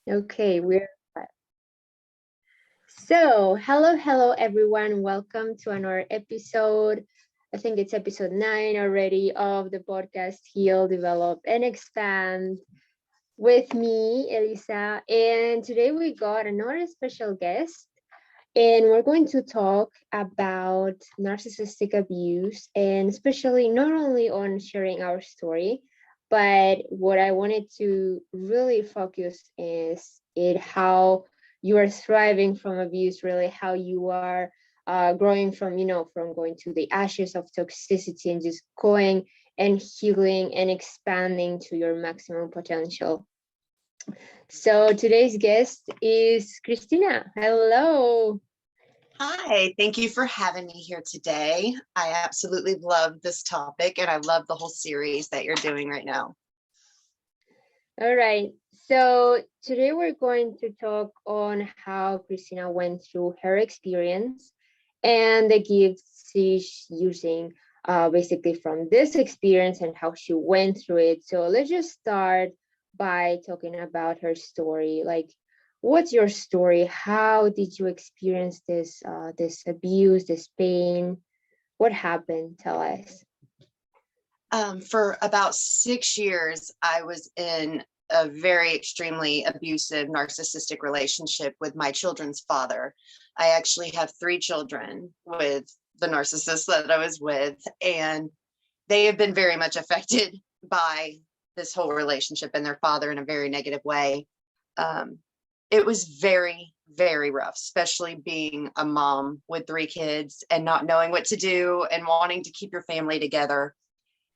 Okay, we're so hello everyone. Welcome to another episode. I think it's episode 9 already of the podcast Heal, Develop, and Expand with me, Elisa. And today we got another special guest, and we're going to talk about narcissistic abuse, and especially not only on sharing our story, but what I wanted to really focus is in how you are thriving from abuse, really how you are growing from, from going to the ashes of toxicity and just going and healing and expanding to your maximum potential. So today's guest is Christina. Hello. Hi, thank you for having me here today. I absolutely love this topic and I love the whole series that you're doing right now. All right. So today we're going to talk on how Christina went through her experience and the gifts she's using basically from this experience and how she went through it. So let's just start by talking about her story. Like, what's your story? How did you experience this abuse, this pain? What happened? Tell us. For about 6 years, I was in a very extremely abusive narcissistic relationship with my children's father. I actually have 3 children with the narcissist that I was with, and they have been very much affected by this whole relationship and their father in a very negative way. It was very, very rough, especially being a mom with 3 kids and not knowing what to do and wanting to keep your family together.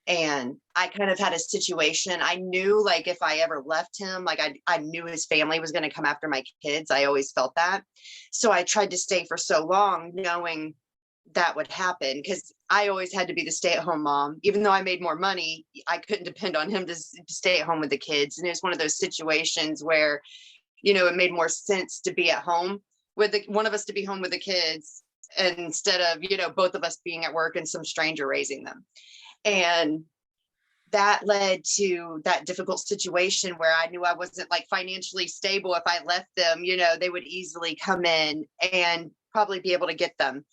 And I kind of had a situation. I knew, like, if I ever left him, like I knew his family was going to come after my kids. I always felt that. So I tried to stay for so long, knowing that would happen, because I always had to be the stay-at-home mom. Even though I made more money, I couldn't depend on him to stay at home with the kids. And it was one of those situations where, it made more sense to be at home with one of us to be home with the kids instead of, both of us being at work and some stranger raising them. And that led to that difficult situation where I knew I wasn't like financially stable. If I left them, they would easily come in and probably be able to get them.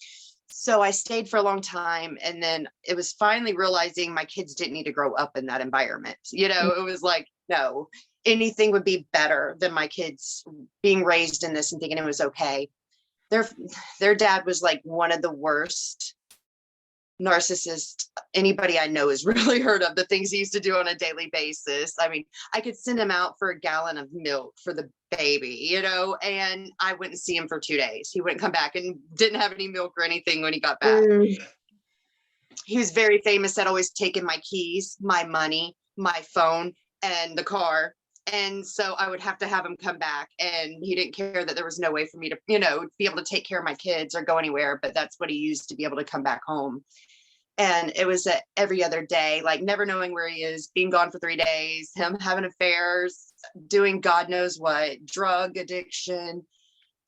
So I stayed for a long time. And then it was finally realizing my kids didn't need to grow up in that environment. It was like, no, anything would be better than my kids being raised in this and thinking it was okay. Their dad was like one of the worst narcissist anybody I know has really heard of. The things he used to do on a daily basis. I mean, I could send him out for a gallon of milk for the baby, and I wouldn't see him for 2 days. He wouldn't come back and didn't have any milk or anything when he got back. He was very famous at always taking my keys, my money, my phone, and the car. And so I would have to have him come back, and he didn't care that there was no way for me to, be able to take care of my kids or go anywhere, but that's what he used to be able to come back home. And it was every other day, like never knowing where he is, being gone for 3 days, him having affairs, doing God knows what, drug addiction,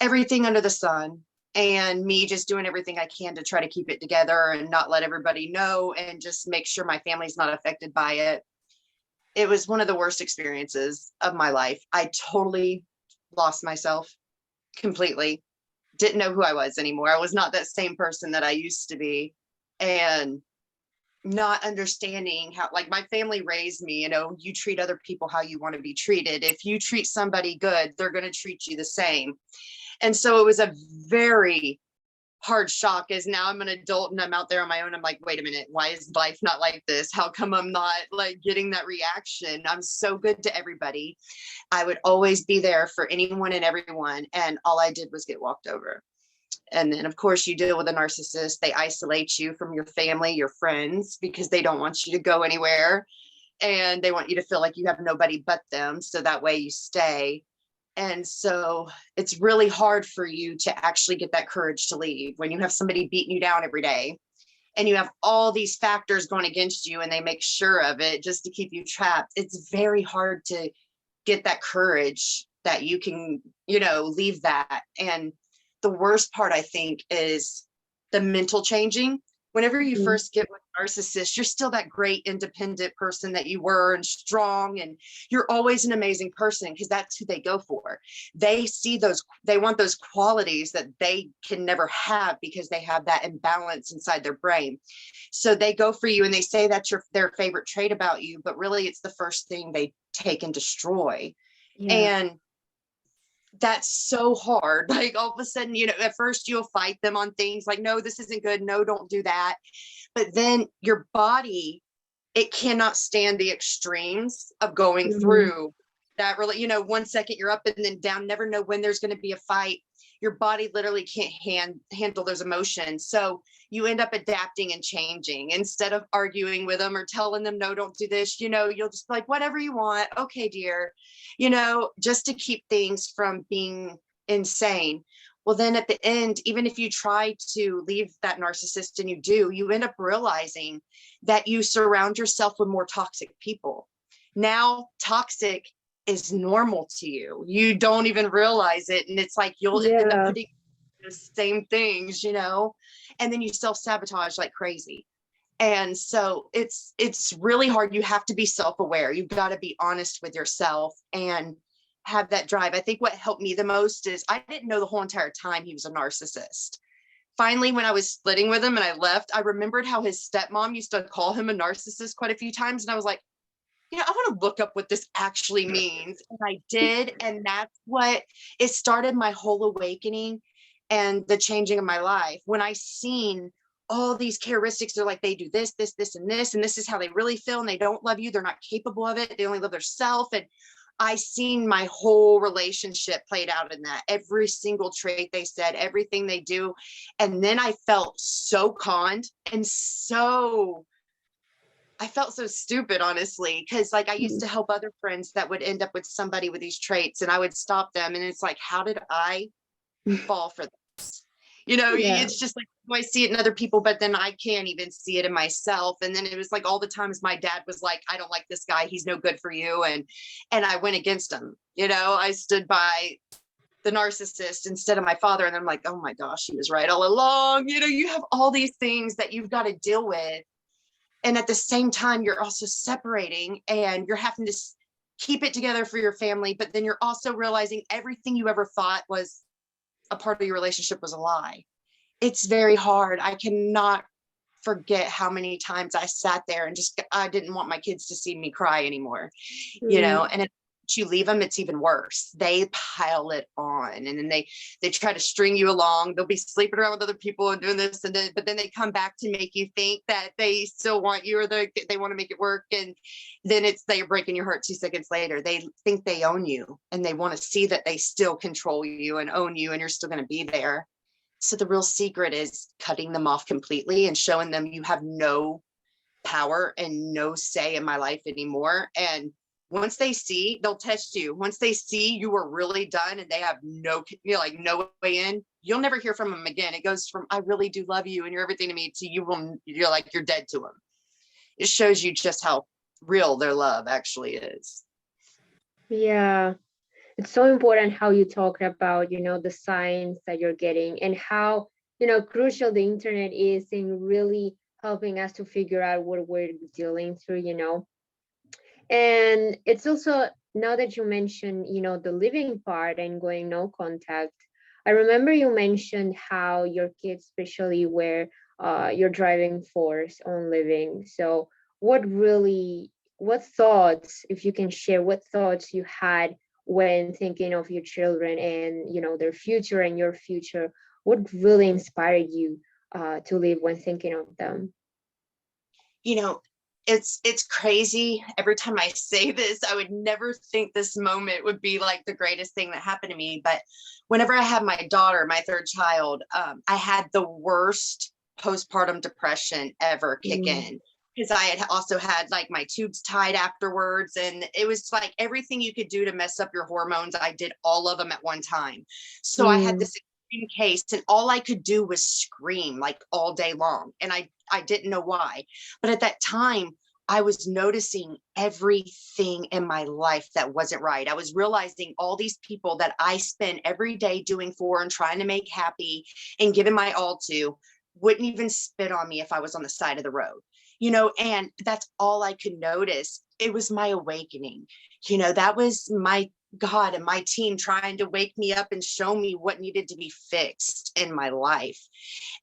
everything under the sun. And me just doing everything I can to try to keep it together and not let everybody know and just make sure my family's not affected by it. It was one of the worst experiences of my life. I totally lost myself completely. Didn't know who I was anymore. I was not that same person that I used to be. And not understanding how, like, my family raised me, you treat other people how you want to be treated. If you treat somebody good, they're going to treat you the same. And so it was a very hard shock, as now I'm an adult and I'm out there on my own. I'm like, wait a minute, why is life not like this? How come I'm not like getting that reaction? I'm so good to everybody. I would always be there for anyone and everyone. And all I did was get walked over. And then, of course, you deal with a narcissist. They isolate you from your family, your friends, because they don't want you to go anywhere. And they want you to feel like you have nobody but them. So that way you stay. And so it's really hard for you to actually get that courage to leave when you have somebody beating you down every day and you have all these factors going against you and they make sure of it just to keep you trapped. It's very hard to get that courage that you can, leave that. And the worst part, I think, is the mental changing Whenever you Mhm. first get with narcissists, you're still that great independent person that you were and strong, and you're always an amazing person because that's who they go for. They see those, they want those qualities that they can never have because they have that imbalance inside their brain. So they go for you and they say that's their favorite trait about you, but really it's the first thing they take and destroy. Yeah. And that's so hard. Like all of a sudden, at first you'll fight them on things like, no, this isn't good. No, don't do that. But then your body, it cannot stand the extremes of going Mhm. through that. Really, 1 second you're up and then down, never know when there's going to be a fight. Your body literally can't handle those emotions. So you end up adapting and changing instead of arguing with them or telling them, no, don't do this. You'll just be like, whatever you want. Okay, dear, just to keep things from being insane. Well, then at the end, even if you try to leave that narcissist and you end up realizing that you surround yourself with more toxic people. Now, toxic is normal to you. You don't even realize it. And it's like you'll end up Yeah. putting the same things, and then you self-sabotage like crazy. And so it's really hard. You have to be self-aware. You've got to be honest with yourself and have that drive. I think what helped me the most is I didn't know the whole entire time he was a narcissist. Finally, when I was splitting with him and I left, I remembered how his stepmom used to call him a narcissist quite a few times. And I was like, I want to look up what this actually means. And I did. And that's what it started my whole awakening and the changing of my life. When I seen all these characteristics, they're like, they do this, this, this, and this is how they really feel. And they don't love you. They're not capable of it. They only love their self. And I seen my whole relationship played out in that. Every single trait they said, everything they do. And then I felt so conned and I felt so stupid, honestly, because like I used to help other friends that would end up with somebody with these traits and I would stop them. And it's like, how did I fall for this? Yeah. It's just like, I see it in other people, but then I can't even see it in myself. And then it was like all the times my dad was like, I don't like this guy. He's no good for you. And I went against him. I stood by the narcissist instead of my father. And I'm like, oh my gosh, he was right all along. You have all these things that you've got to deal with. And at the same time, you're also separating and you're having to keep it together for your family. But then you're also realizing everything you ever thought was a part of your relationship was a lie. It's very hard. I cannot forget how many times I sat there and I didn't want my kids to see me cry anymore, Mm. and if you leave them, it's even worse. They pile it on and then they try to string you along. They'll be sleeping around with other people and doing this but then they come back to make you think that they still want you or they want to make it work. And then they're breaking your heart 2 seconds later. They think they own you and they want to see that they still control you and own you and you're still going to be there. So the real secret is cutting them off completely and showing them you have no power and no say in my life anymore. And once they see, they'll test you. Once they see you are really done and they have no way in, you'll never hear from them again. It goes from, I really do love you and you're everything to me, to you're like, you're dead to them. It shows you just how real their love actually is. Yeah. It's so important how you talk about, the signs that you're getting and how, crucial the internet is in really helping us to figure out what we're dealing through. And it's also, now that you mentioned, the living part and going no contact, I remember you mentioned how your kids especially were your driving force on living. So what thoughts, if you can share, what thoughts you had when thinking of your children and, their future and your future, what really inspired you to live when thinking of them? you know, it's crazy. Every time I say this, I would never think this moment would be like the greatest thing that happened to me. But whenever I had my daughter, my third child, I had the worst postpartum depression ever kick Mm. in, because I had also had like my tubes tied afterwards. And it was like everything you could do to mess up your hormones, I did all of them at one time. So I had Mm. this extreme case and all I could do was scream like all day long. And I didn't know why. But at that time, I was noticing everything in my life that wasn't right. I was realizing all these people that I spend every day doing for and trying to make happy and giving my all to, wouldn't even spit on me if I was on the side of the road, you know, and that's all I could notice. It was my awakening. You know, that was my God and my team trying to wake me up and show me what needed to be fixed in my life.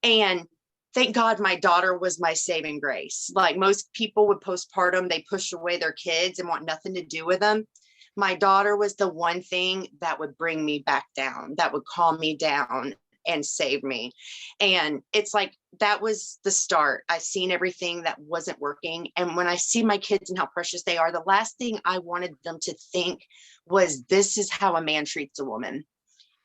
And thank God my daughter was my saving grace. Like most people with postpartum, they push away their kids and want nothing to do with them. My daughter was the one thing that would bring me back down, that would calm me down and save me. And it's like, that was the start. I seen everything that wasn't working. And when I see my kids and how precious they are, the last thing I wanted them to think was, this is how a man treats a woman.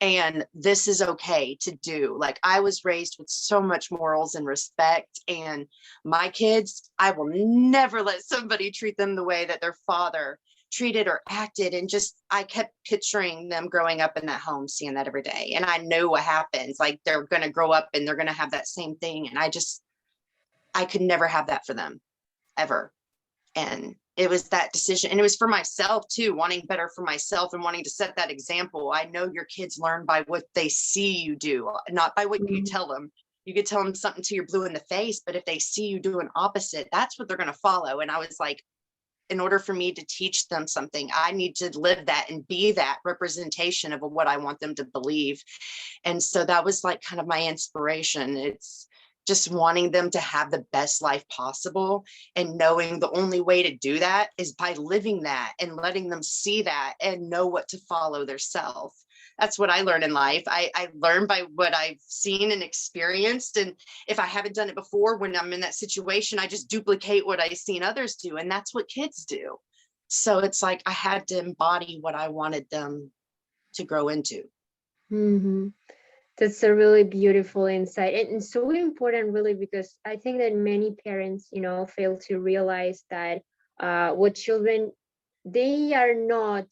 And this is okay to do. Like, I was raised with so much morals and respect, and my kids, I will never let somebody treat them the way that their father treated or acted. And just, I kept picturing them growing up in that home, seeing that every day. And I know what happens. Like, they're going to grow up and they're going to have that same thing. And I could never have that for them ever. And it was that decision. And it was for myself too, wanting better for myself and wanting to set that example. I know your kids learn by what they see you do, not by what you tell them. You could tell them something till you're blue in the face, but if they see you doing opposite, that's what they're going to follow. And I was like, in order for me to teach them something, I need to live that and be that representation of what I want them to believe. And so that was like kind of my inspiration. It's just wanting them to have the best life possible, and knowing the only way to do that is by living that and letting them see that and know what to follow their self. That's what I learned in life. I learn by what I've seen and experienced. And if I haven't done it before, when I'm in that situation, I just duplicate what I've seen others do. And that's what kids do. So it's like, I had to embody what I wanted them to grow into. Mm-hmm. That's a really beautiful insight, and so important, really, because I think that many parents, fail to realize that what children, they are not,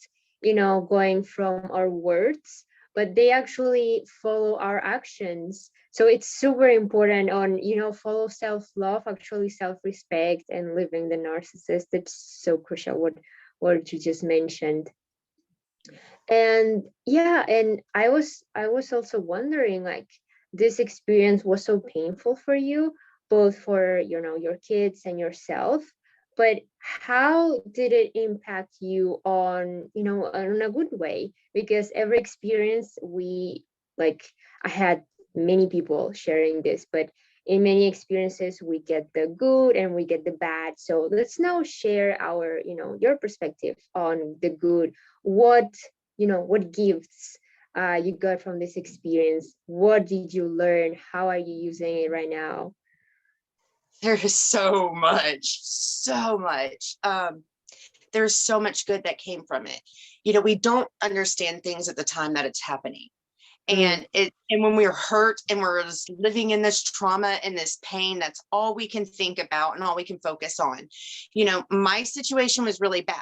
going from our words, but they actually follow our actions. So it's super important on, follow self-love, actually self-respect, and living the narcissist. It's so crucial what you just mentioned. And yeah, and I was also wondering, like, this experience was so painful for you, both for your kids and yourself, but how did it impact you on on a good way? Because every experience, like, I had many people sharing this, but in many experiences we get the good and we get the bad. So let's now share our your perspective on the good. What gifts you got from this experience? What did you learn? How are you using it right now? There is so much, so much. There's so much good that came from it. We don't understand things at the time that it's happening. And when we're hurt and we're just living in this trauma and this pain, that's all we can think about and all we can focus on. My situation was really bad.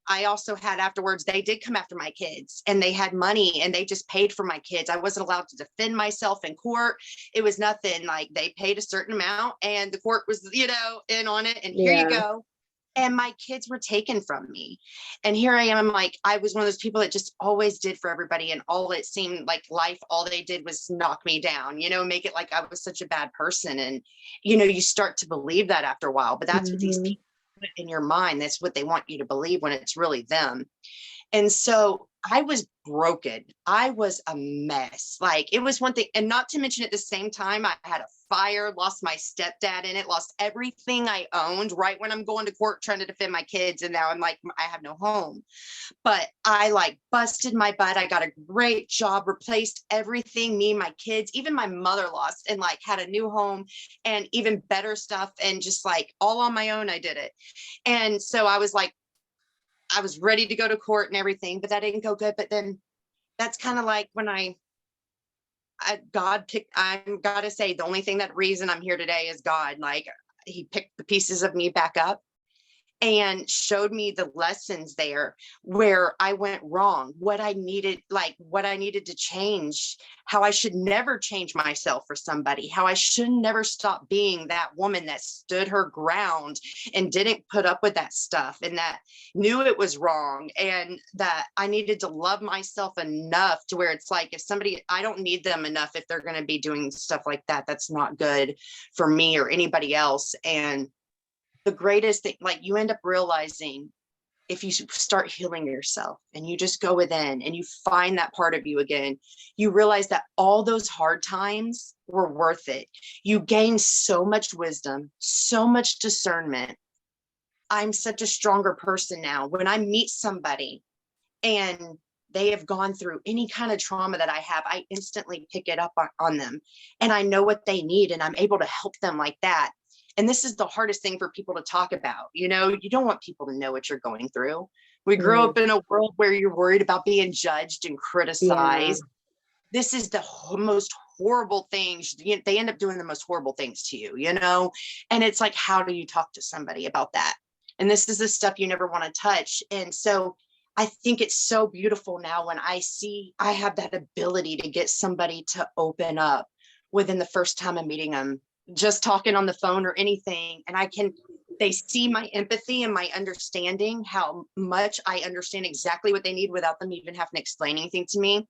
I also had, afterwards, they did come after my kids, and they had money and they just paid for my kids. I wasn't allowed to defend myself in court. It was nothing. Like, they paid a certain amount and the court was, in on it, and here you go. And my kids were taken from me. And here I am. I'm like, I was one of those people that just always did for everybody. And all it seemed like life, all they did was knock me down, make it like I was such a bad person. And, you start to believe that after a while, but that's what these people put in your mind. That's what they want you to believe when it's really them. And so I was broken. I was a mess. Like, it was one thing. And not to mention, at the same time, I had a fire, lost my stepdad in it, lost everything I owned right when I'm going to court trying to defend my kids. And now I'm like, I have no home. But I busted my butt. I got a great job, replaced everything, me, my kids, even my mother lost, and had a new home and even better stuff. And just all on my own, I did it. And so I was ready to go to court and everything, but that didn't go good. But then that's kind of like when God picked, I'm gotta say, the only reason I'm here today is God. Like, he picked the pieces of me back up. and showed me the lessons there where I went wrong, what I needed to change, how I should never change myself for somebody, how I should never stop being that woman that stood her ground and didn't put up with that stuff, and that knew it was wrong, and that I needed to love myself enough to where it's like, if somebody, I don't need them enough if they're going to be doing stuff like that. That's not good for me or anybody else. And the greatest thing, like, you end up realizing, if you start healing yourself and you just go within and you find that part of you again, you realize that all those hard times were worth it. You gain so much wisdom, so much discernment. I'm such a stronger person now. When I meet somebody and they have gone through any kind of trauma that I have, I instantly pick it up on them, and I know what they need, and I'm able to help them like that. And this is the hardest thing for people to talk about. You don't want people to know what you're going through. We grew up in a world where you're worried about being judged and criticized. Yeah. This is the most horrible things. They end up doing the most horrible things to you, and it's like, how do you talk to somebody about that? And this is the stuff you never want to touch. And so I think it's so beautiful now when I see I have that ability to get somebody to open up within the first time I'm meeting them, just talking on the phone or anything. And they see my empathy and my understanding, how much I understand exactly what they need without them even having to explain anything to me.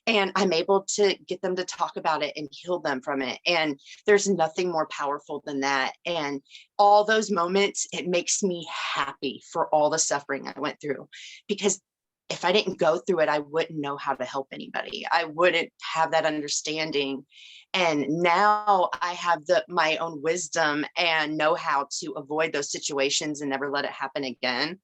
And I'm able to get them to talk about it and heal them from it. And there's nothing more powerful than that. And all those moments, it makes me happy for all the suffering I went through, because if I didn't go through it, I wouldn't know how to help anybody. I wouldn't have that understanding. And now I have my own wisdom and know how to avoid those situations and never let it happen again.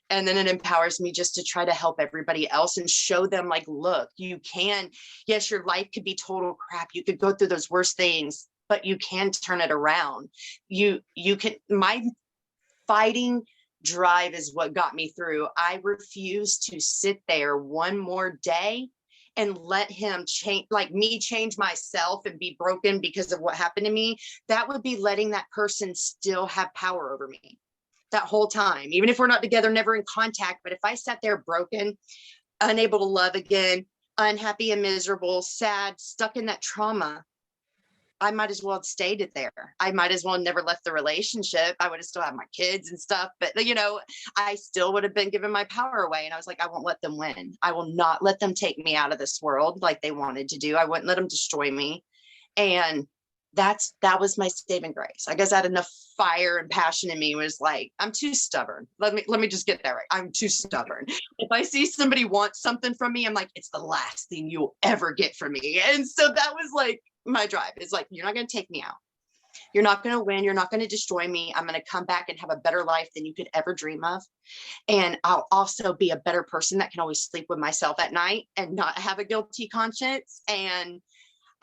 And then it empowers me just to try to help everybody else and show them, like, look, you can, yes, your life could be total crap. You could go through those worst things, but you can turn it around. You can, my fighting drive is what got me through. I refuse to sit there one more day and let him change, like me, change myself and be broken because of what happened to me. That would be letting that person still have power over me that whole time, even if we're not together, never in contact. But if I sat there broken, unable to love again, unhappy and miserable, sad, stuck in that trauma, I might as well have stayed there. I might as well have never left the relationship. I would have still had my kids and stuff, but I still would have been giving my power away. And I was like, I won't let them win. I will not let them take me out of this world like they wanted to do. I wouldn't let them destroy me. And that was my saving grace. I guess I had enough fire and passion in me. Was like, I'm too stubborn. Let me just get that right. I'm too stubborn. If I see somebody want something from me, I'm like, it's the last thing you'll ever get from me. And so that was like my drive. Is like, you're not going to take me out. You're not going to win. You're not going to destroy me. I'm going to come back and have a better life than you could ever dream of. And I'll also be a better person that can always sleep with myself at night and not have a guilty conscience. And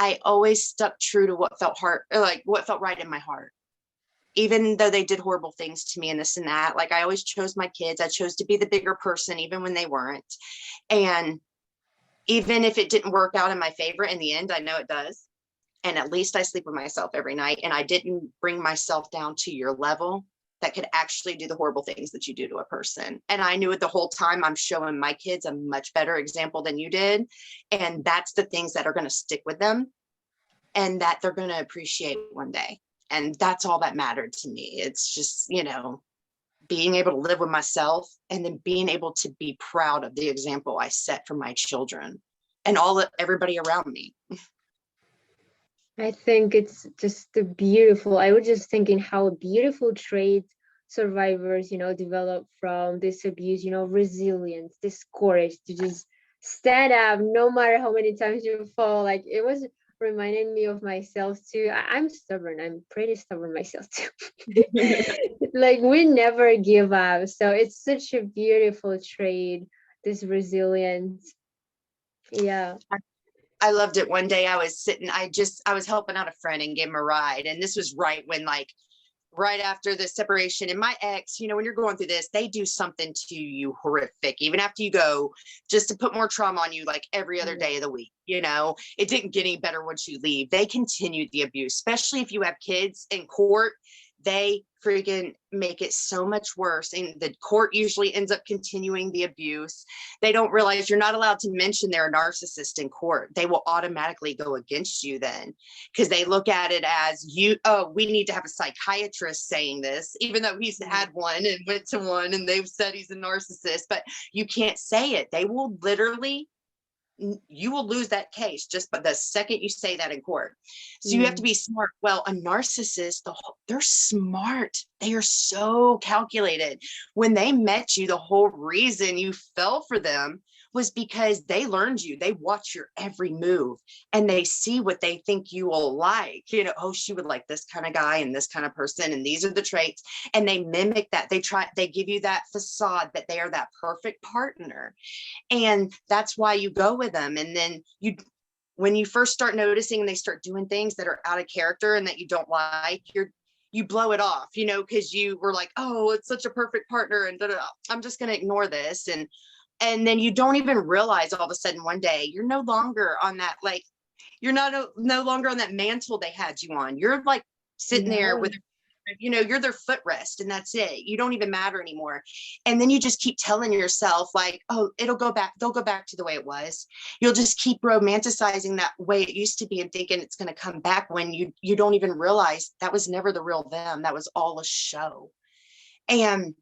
I always stuck true to what felt right in my heart, even though they did horrible things to me and this and that. Like, I always chose my kids. I chose to be the bigger person, even when they weren't. And even if it didn't work out in my favor in the end, I know it does. And at least I sleep with myself every night. And I didn't bring myself down to your level that could actually do the horrible things that you do to a person. And I knew it the whole time. I'm showing my kids a much better example than you did. And that's the things that are going to stick with them and that they're going to appreciate one day. And that's all that mattered to me. It's just, being able to live with myself and then being able to be proud of the example I set for my children and everybody around me. I think it's just I was just thinking how beautiful traits survivors, develop from this abuse, resilience, this courage to just stand up no matter how many times you fall. Like, it was reminding me of myself too. I'm stubborn. I'm pretty stubborn myself too. Like, we never give up. So it's such a beautiful trait, this resilience. Yeah. I loved it. One day I was sitting, I was helping out a friend and gave him a ride. And this was right after the separation. And my ex, when you're going through this, they do something to you horrific, even after you go, just to put more trauma on you, like every other day of the week. It didn't get any better once you leave. They continued the abuse, especially if you have kids in court. they freaking make it so much worse. And the court usually ends up continuing the abuse. They don't realize you're not allowed to mention they're a narcissist in court. They will automatically go against you then, because they look at it as we need to have a psychiatrist saying this, even though he's had one and went to one and they've said he's a narcissist, but you can't say it. They will literally, you will lose that case just by the second you say that in court. So you have to be smart. Well, a narcissist, they're smart. They are so calculated. When they met you, the whole reason you fell for them was because they learned you. They watch your every move and they see what they think you will like. Oh, she would like this kind of guy and this kind of person, and these are the traits. And they mimic that. They give you that facade that they are that perfect partner. And that's why you go with them. And then when you first start noticing and they start doing things that are out of character and that you don't like, you blow it off, because you were like, oh, it's such a perfect partner and I'm just going to ignore this. And then you don't even realize all of a sudden one day you're no longer on that, like, you're no longer on that mantle they had you on. You're like sitting there with, you're their footrest and that's it. You don't even matter anymore. And then you just keep telling yourself like, oh, they'll go back to the way it was. You'll just keep romanticizing that way it used to be and thinking it's going to come back, when you don't even realize that was never the real them. That was all a show. And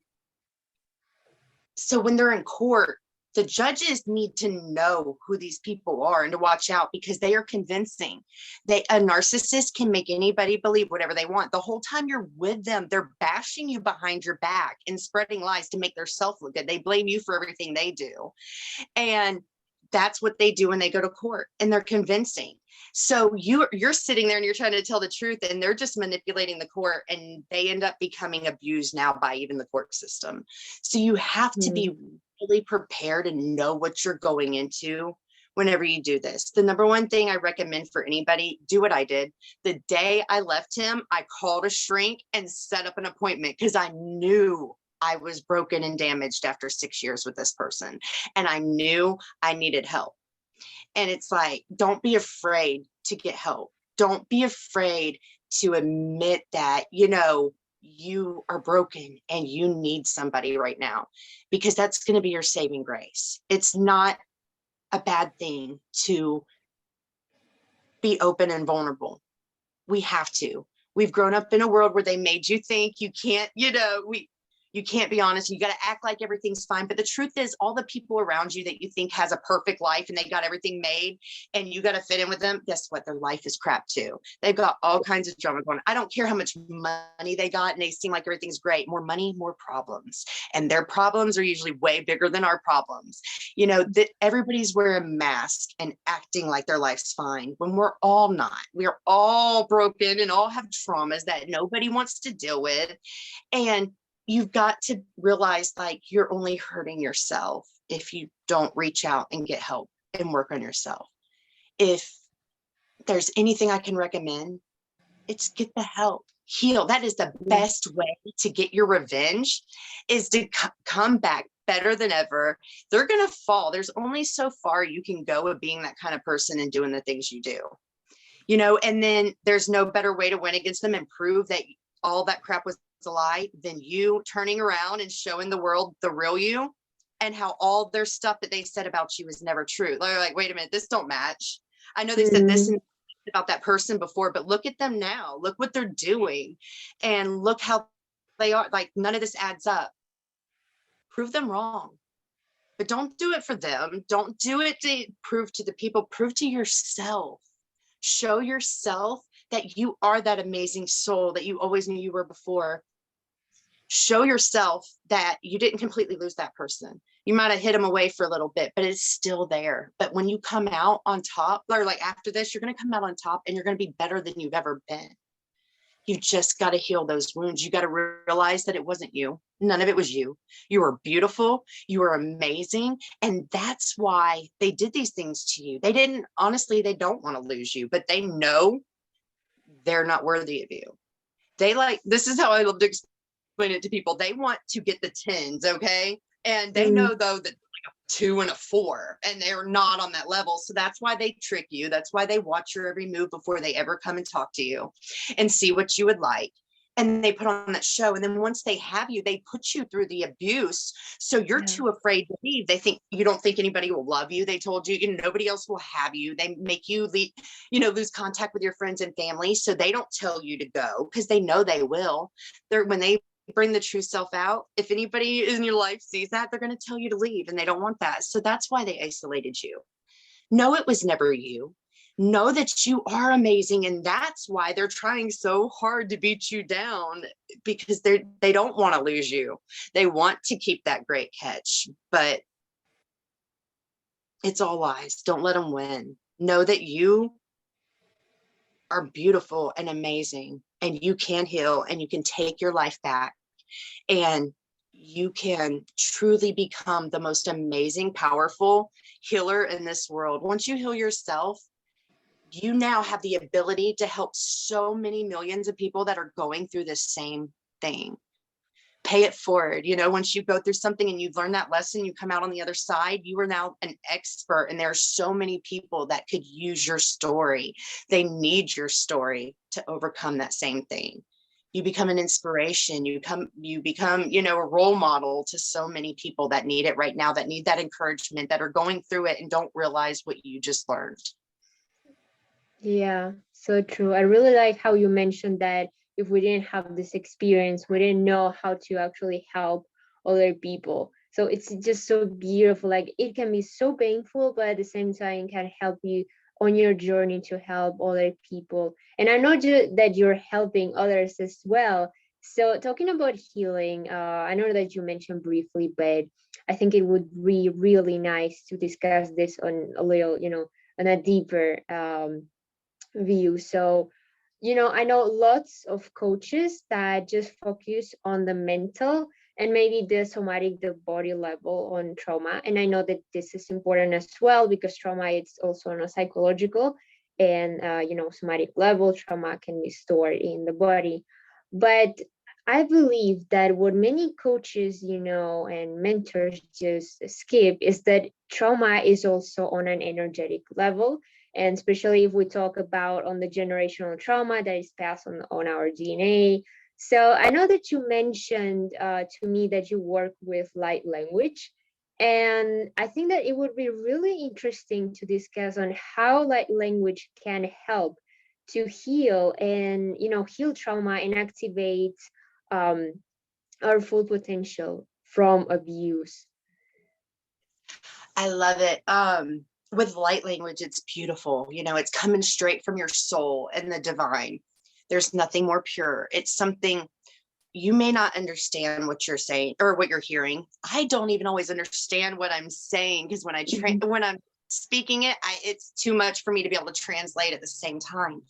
so when they're in court, the judges need to know who these people are and to watch out, because they are convincing. A narcissist can make anybody believe whatever they want. The whole time you're with them, they're bashing you behind your back and spreading lies to make their self look good. They blame you for everything they do. And that's what they do when they go to court, and they're convincing. So you're sitting there and you're trying to tell the truth, and they're just manipulating the court, and they end up becoming abused now by even the court system. So you have to be really prepared and know what you're going into whenever you do this. The number one thing I recommend for anybody, do what I did. The day I left him, I called a shrink and set up an appointment, because I knew I was broken and damaged after 6 years with this person, and I knew I needed help. And it's like, don't be afraid to get help. Don't be afraid to admit that, you are broken and you need somebody right now, because that's going to be your saving grace. It's not a bad thing to be open and vulnerable. We have to. We've grown up in a world where they made you think you can't, you can't be honest. You got to act like everything's fine. But the truth is, all the people around you that you think has a perfect life and they got everything made and you got to fit in with them, guess what? Their life is crap too. They've got all kinds of drama going on. I don't care how much money they got and they seem like everything's great. More money, more problems. And their problems are usually way bigger than our problems. That everybody's wearing a mask and acting like their life's fine when we're all not. We're all broken and all have traumas that nobody wants to deal with. And you've got to realize, like, you're only hurting yourself if you don't reach out and get help and work on yourself. If there's anything I can recommend, it's get the help, heal. That is the best way to get your revenge, is to come back better than ever. They're going to fall. There's only so far you can go with being that kind of person and doing the things you do, and then there's no better way to win against them and prove that all that crap was a lie than you turning around and showing the world the real you, and how all their stuff that they said about you is never true. They're like, wait a minute, this don't match. I know they said this about that person before, but look at them now. Look what they're doing and look how they are. Like, none of this adds up. Prove them wrong, but don't do it for them. Don't do it to prove to the people. Prove to yourself. Show yourself that you are that amazing soul that you always knew you were before. Show yourself that you didn't completely lose that person. You might have hid them away for a little bit, but it's still there. But when you come out on top, or like after this, you're going to come out on top and you're going to be better than you've ever been. You just got to heal those wounds. You got to realize that it wasn't you. None of it was you. You were beautiful. You were amazing. And that's why they did these things to you. They didn't, honestly, they don't want to lose you, but they know they're not worthy of you. This is how I love to explain it to people. They want to get the 10s, okay? And they know, though, that like a 2 and a 4, and they're not on that level. So that's why they trick you. That's why they watch your every move before they ever come and talk to you and see what you would like. and they put on that show. And then once they have you, they put you through the abuse. So you're too afraid to leave. They think you don't think anybody will love you. They told you, nobody else will have you. They make you lose contact with your friends and family. So they don't tell you to go because they know they will. When they bring the true self out, if anybody in your life sees that, they're going to tell you to leave, and they don't want that. So that's why they isolated you. No, it was never you. Know that you are amazing, and that's why they're trying so hard to beat you down, because they don't want to lose you. They want to keep that great catch, but it's all lies. Don't let them win. Know that you are beautiful and amazing, and you can heal, and you can take your life back, and you can truly become the most amazing, powerful healer in this world. Once you heal yourself, you now have the ability to help so many millions of people that are going through the same thing. Pay it forward. Once you go through something and you've learned that lesson, you come out on the other side, you are now an expert. And there are so many people that could use your story. They need your story to overcome that same thing. You become an inspiration. You become, a role model to so many people that need it right now, that need that encouragement, that are going through it and don't realize what you just learned. Yeah, so true. I really like how you mentioned that if we didn't have this experience, we didn't know how to actually help other people. So it's just so beautiful. Like, it can be so painful, but at the same time, it can help you on your journey to help other people. And I know that you're helping others as well. So talking about healing, I know that you mentioned briefly, but I think it would be really nice to discuss this on a little, on a deeper view. So, I know lots of coaches that just focus on the mental and maybe the somatic, the body level on trauma. And I know that this is important as well, because trauma is also on a psychological and, somatic level. Trauma can be stored in the body. But I believe that what many coaches, and mentors just skip is that trauma is also on an energetic level. And especially if we talk about on the generational trauma that is passed on our DNA. So I know that you mentioned to me that you work with light language. And I think that it would be really interesting to discuss on how light language can help to heal and, heal trauma and activate um, our full potential from abuse. I love it. With light language, it's beautiful. It's coming straight from your soul and the divine. There's nothing more pure. It's something you may not understand what you're saying or what you're hearing. I don't even always understand what I'm saying, because when I'm speaking it, it's too much for me to be able to translate at the same time.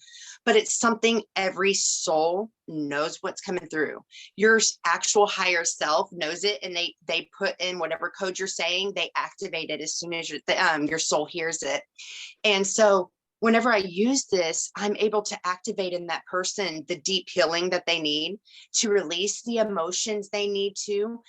But it's something every soul knows what's coming through. Your actual higher self knows it, and they put in whatever code you're saying. They activate it as soon as your soul hears it. And so whenever I use this, I'm able to activate in that person the deep healing that they need, to release the emotions they need to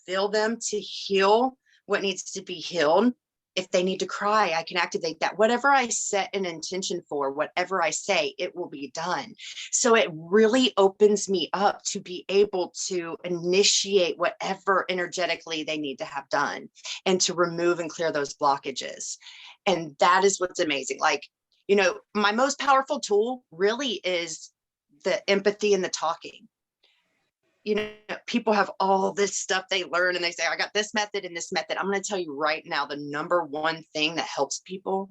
feel them, to heal what needs to be healed. If they need to cry, I can activate that. Whatever I set an intention for, whatever I say, it will be done. So it really opens me up to be able to initiate whatever energetically they need to have done, and to remove and clear those blockages. And that is what's amazing. Like, my most powerful tool really is the empathy and the talking. People have all this stuff they learn, and they say, I got this method and this method. I'm going to tell you right now, the number one thing that helps people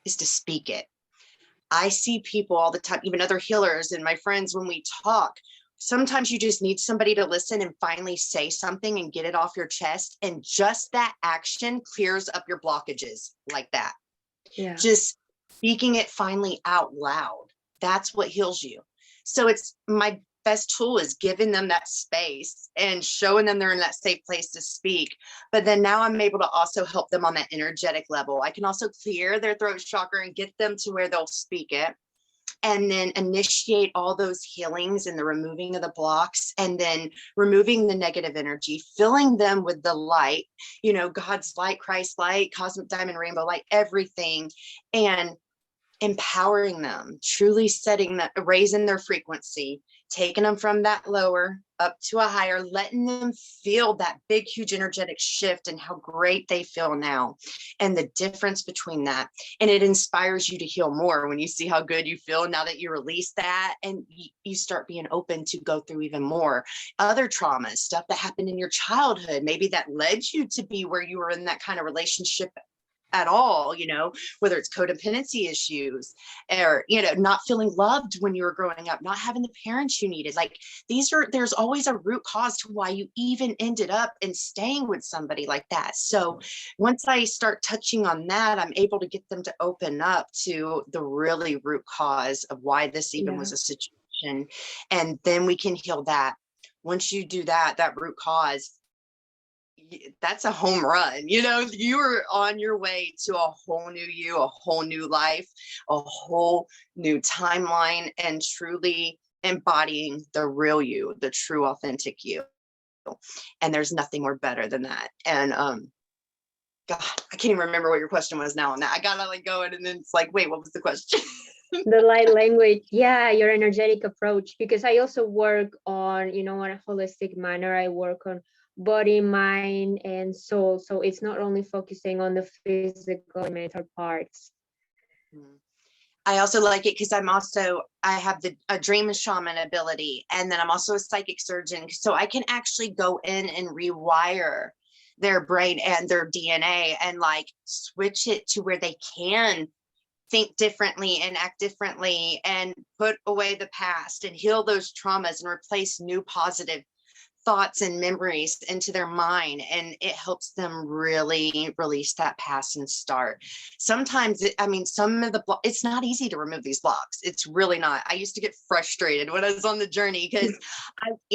is to speak it. I see people all the time, even other healers and my friends, when we talk, sometimes you just need somebody to listen and finally say something and get it off your chest. And just that action clears up your blockages like that. Yeah. Just speaking it finally out loud. That's what heals you. So it's my best tool is giving them that space and showing them they're in that safe place to speak. But then now I'm able to also help them on that energetic level. I can also clear their throat chakra and get them to where they'll speak it, and then initiate all those healings and the removing of the blocks, and then removing the negative energy, filling them with the light, God's light, Christ's light, cosmic diamond rainbow light, everything. And empowering them, truly setting that, raising their frequency, taking them from that lower up to a higher, letting them feel that big, huge energetic shift and how great they feel now and the difference between that. And it inspires you to heal more when you see how good you feel now that you release that, and you start being open to go through even more other traumas, stuff that happened in your childhood, maybe that led you to be where you were in that kind of relationship at all, you know, whether it's codependency issues or, you know, not feeling loved when you were growing up, not having the parents you needed. Like there's always a root cause to why you even ended up in staying with somebody like that. So once I start touching on that, I'm able to get them to open up to the really root cause of why this even was a situation. And then we can heal that. Once you do that, that root cause, that's a home run. You know, you're on your way to a whole new you, a whole new life, a whole new timeline, and truly embodying the real you, the true authentic you. And there's nothing more better than that. And God, I can't even remember what your question was now on that. I gotta like go in, and then it's like, wait, what was the question? The light language, yeah, your energetic approach, because I also work on, you know, in a holistic manner. I work on body, mind, and soul. So it's not only focusing on the physical and mental parts. I also like it because I have a dream shaman ability, and then I'm also a psychic surgeon. So I can actually go in and rewire their brain and their DNA and like switch it to where they can think differently and act differently and put away the past and heal those traumas and replace new positive thoughts and memories into their mind, and it helps them really release that past and start. Sometimes some of the it's not easy to remove these blocks. It's really not. I used to get frustrated when I was on the journey because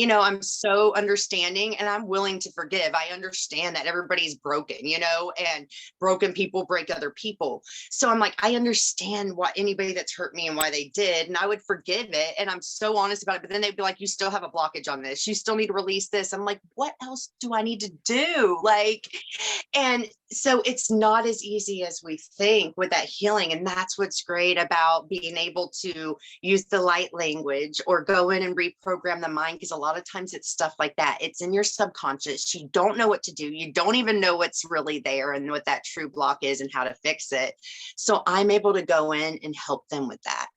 I'm so understanding and I'm willing to forgive. I understand that everybody's broken, and broken people break other people. So I'm like, I understand why anybody that's hurt me and why they did, and I would forgive it, and I'm so honest about it. But then they'd be like, you still have a blockage on this, you still need to release this. I'm like, what else do I need to do? And so it's not as easy as we think with that healing. And that's what's great about being able to use the light language or go in and reprogram the mind, because a lot of times it's stuff like that. It's in your subconscious. You don't know what to do. You don't even know what's really there and what that true block is and how to fix it. So I'm able to go in and help them with that,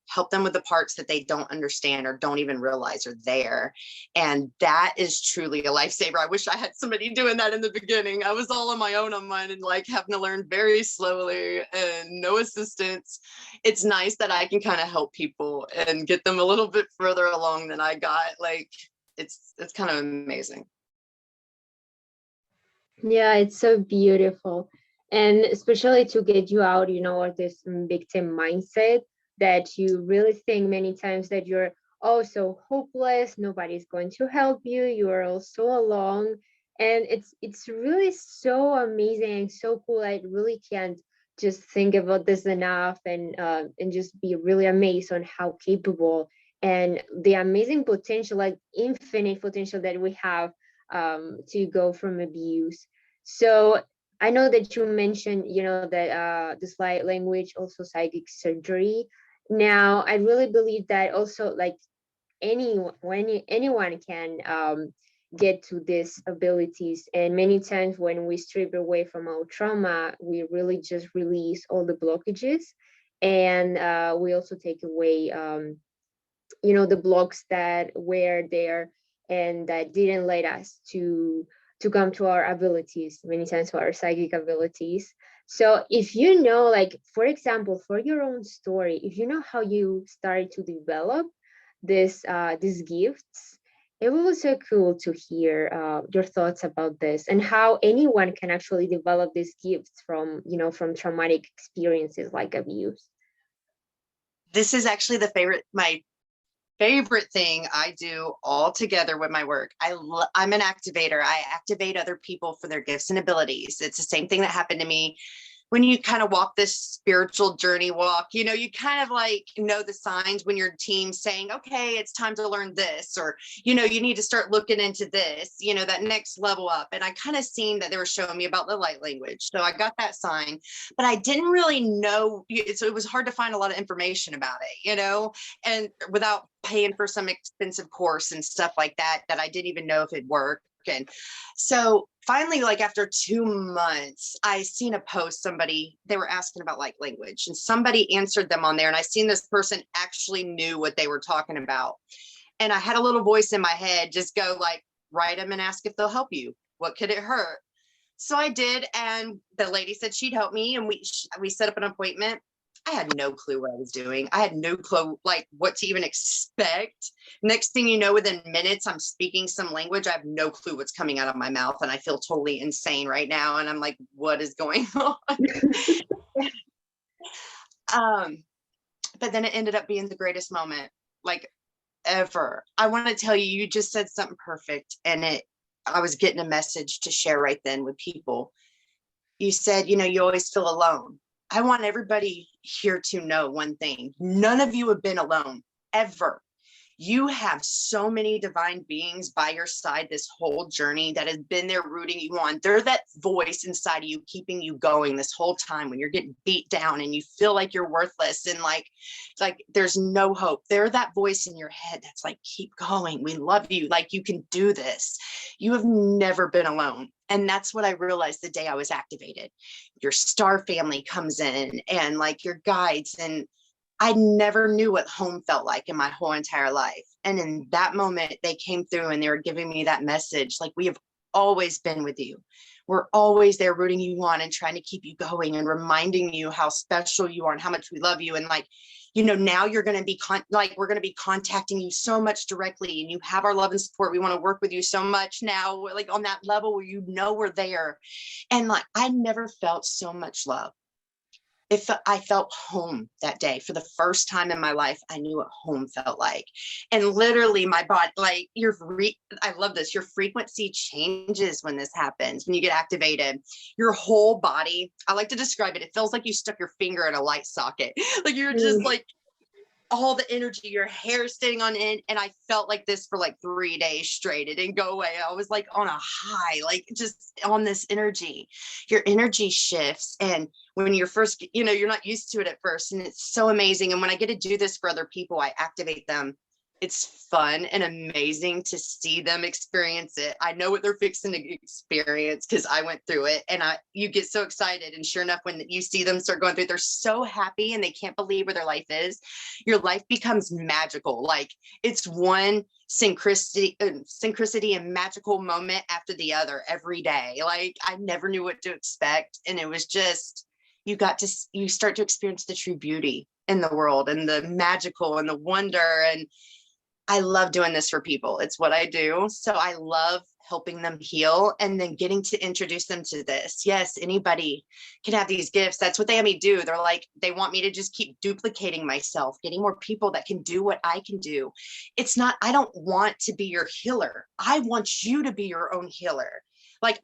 help them with the parts that they don't understand or don't even realize are there. And that is truly a lifesaver. I wish I had somebody doing that in the beginning. I was all on my own on mine and having to learn very slowly and no assistance. It's nice that I can kind of help people and get them a little bit further along than I got. It's kind of amazing. Yeah, it's so beautiful. And especially to get you out, of this victim mindset that you really think many times that you're so hopeless, nobody's going to help you, you are all so alone. And it's really so amazing and so cool. I really can't just think about this enough, and just be really amazed on how capable and the amazing potential, like infinite potential that we have to go from abuse. So I know that you mentioned, that this light language, also psychic surgery. Now, I really believe that also, like anyone can get to these abilities. And many times when we strip away from our trauma, we really just release all the blockages, and we also take away, the blocks that were there and that didn't let us to come to our abilities, many times to our psychic abilities. So if like, for example, for your own story, if you know how you started to develop these gifts, it will be so cool to hear your thoughts about this and how anyone can actually develop these gifts from traumatic experiences like abuse. This is actually my favorite thing I do all together with my work. I'm an activator. I activate other people for their gifts and abilities. It's the same thing that happened to me when you kind of walk this spiritual journey walk, you know, you kind of like know the signs when your team's saying, okay, it's time to learn this, or, you know, you need to start looking into this, you know, that next level up. And I kind of seen that they were showing me about the light language. So I got that sign, but I didn't really know. So it was hard to find a lot of information about it, you know, and without paying for some expensive course and stuff like that, that I didn't even know if it worked. And so finally, like after 2 months, I seen a post, they were asking about like language, and somebody answered them on there. And I seen this person actually knew what they were talking about. And I had a little voice in my head, just go like, write them and ask if they'll help you. What could it hurt? So I did. And the lady said she'd help me. And we set up an appointment. I had no clue what I was doing. I had no clue like what to even expect. Next thing you know, within minutes, I'm speaking some language. I have no clue what's coming out of my mouth. And I feel totally insane right now. And I'm like, what is going on? But then it ended up being the greatest moment, like ever. I want to tell you, you just said something perfect. And I was getting a message to share right then with people. You said, you know, you always feel alone. I want everybody here to know one thing. None of you have been alone, ever. You have so many divine beings by your side this whole journey that has been there rooting you on. They're that voice inside of you, keeping you going this whole time when you're getting beat down and you feel like you're worthless and like there's no hope. They're that voice in your head that's like, keep going. We love you. Like, you can do this. You have never been alone. And that's what I realized the day I was activated. Your star family comes in and like your guides, and I never knew what home felt like in my whole entire life. And in that moment, they came through and they were giving me that message. Like, we have always been with you. We're always there rooting you on and trying to keep you going and reminding you how special you are and how much we love you. And like, you know, now you're going to be we're going to be contacting you so much directly, and you have our love and support. We want to work with you so much now, like on that level where you know we're there. And like, I never felt so much love. I felt home that day. For the first time in my life, I knew what home felt like. And literally my body, like I love this. Your frequency changes when this happens, when you get activated. Your whole body, I like to describe it. It feels like you stuck your finger in a light socket. Like you're just like, all the energy, your hair standing on end. And I felt like this for like 3 days straight. It didn't go away. I was like on a high, like just on this energy. Your energy shifts. And when you're first, you know, you're not used to it at first. And it's so amazing. And when I get to do this for other people, I activate them. It's fun and amazing to see them experience it. I know what they're fixing to experience because I went through it, and you get so excited. And sure enough, when you see them start going through it, they're so happy and they can't believe where their life is. Your life becomes magical. Like, it's one synchronicity and magical moment after the other every day. Like, I never knew what to expect. And it was just, you start to experience the true beauty in the world and the magical and the wonder. And I love doing this for people. It's what I do. So I love helping them heal and then getting to introduce them to this. Yes, anybody can have these gifts. That's what they have me do. They're like, they want me to just keep duplicating myself, getting more people that can do what I can do. It's not, I don't want to be your healer. I want you to be your own healer. Like,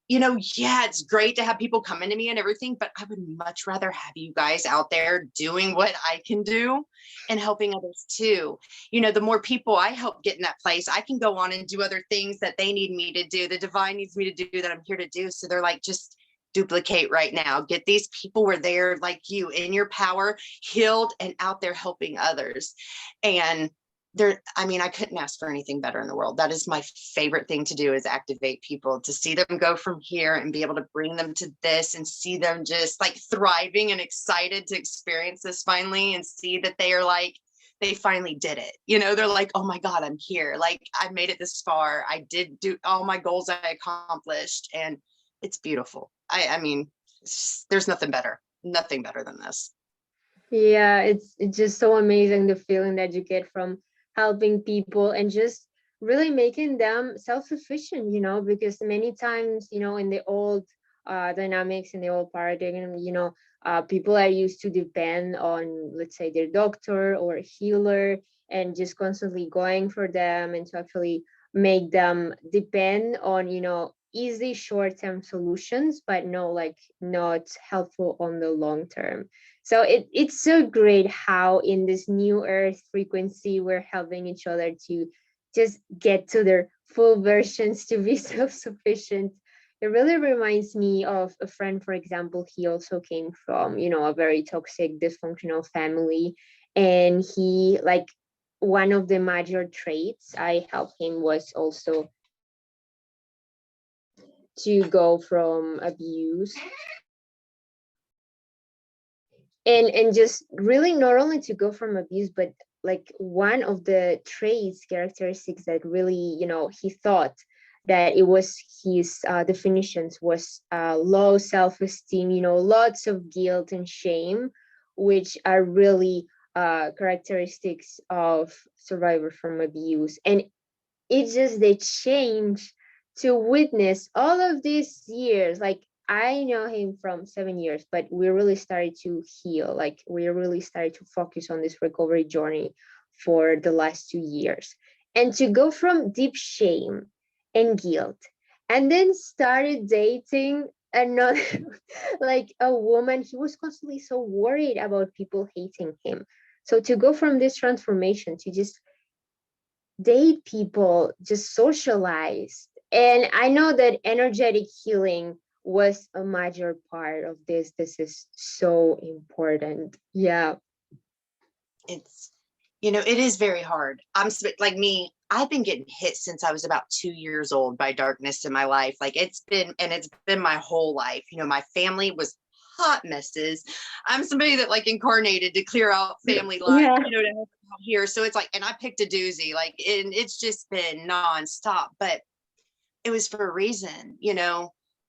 yeah, it's great to have people come into me and everything, but I would much rather have you guys out there doing what I can do and helping others too. You know, the more people I help get in that place, I can go on and do other things that they need me to do. The divine needs me to do that I'm here to do. So they're like, just duplicate right now. Get these people where they're like you, in your power, healed and out there helping others. And I couldn't ask for anything better in the world. That is my favorite thing to do, is activate people, to see them go from here and be able to bring them to this and see them just like thriving and excited to experience this finally, and see that they are like, they finally did it. You know, they're like, oh my God, I'm here. Like, I made it this far. I did do all my goals I accomplished, and it's beautiful. I mean, there's nothing better than this. Yeah, it's just so amazing, the feeling that you get from helping people and just really making them self-sufficient, because many times, in the old dynamics, in the old paradigm, people are used to depend on, let's say, their doctor or healer, and just constantly going for them, and to actually make them depend on, easy short-term solutions, but no, like not helpful on the long term. So it's so great how in this new earth frequency we're helping each other to just get to their full versions, to be self-sufficient. It really reminds me of a friend, for example. He also came from, a very toxic, dysfunctional family. And he, like, one of the major traits I helped him was also to go from abuse, and just really not only to go from abuse, but like one of the traits, characteristics that really, he thought that it was his definitions was low self-esteem, lots of guilt and shame, which are really characteristics of survivors from abuse. And it's just the change to witness all of these years. Like, I know him from 7 years, but we really started to heal. Like, we really started to focus on this recovery journey for the last 2 years. And to go from deep shame and guilt, and then started dating another, like a woman, he was constantly so worried about people hating him. So to go from this transformation to just date people, just socialize. And I know that energetic healing was a major part of this. This is so important. Yeah. It's, it is very hard. Like me, I've been getting hit since I was about 2 years old by darkness in my life. Like it's been my whole life. My family was hot messes. I'm somebody that like incarnated to clear out family life, Yeah. to help out here. So it's like, and I picked a doozy, like, and it's just been nonstop, but it was for a reason.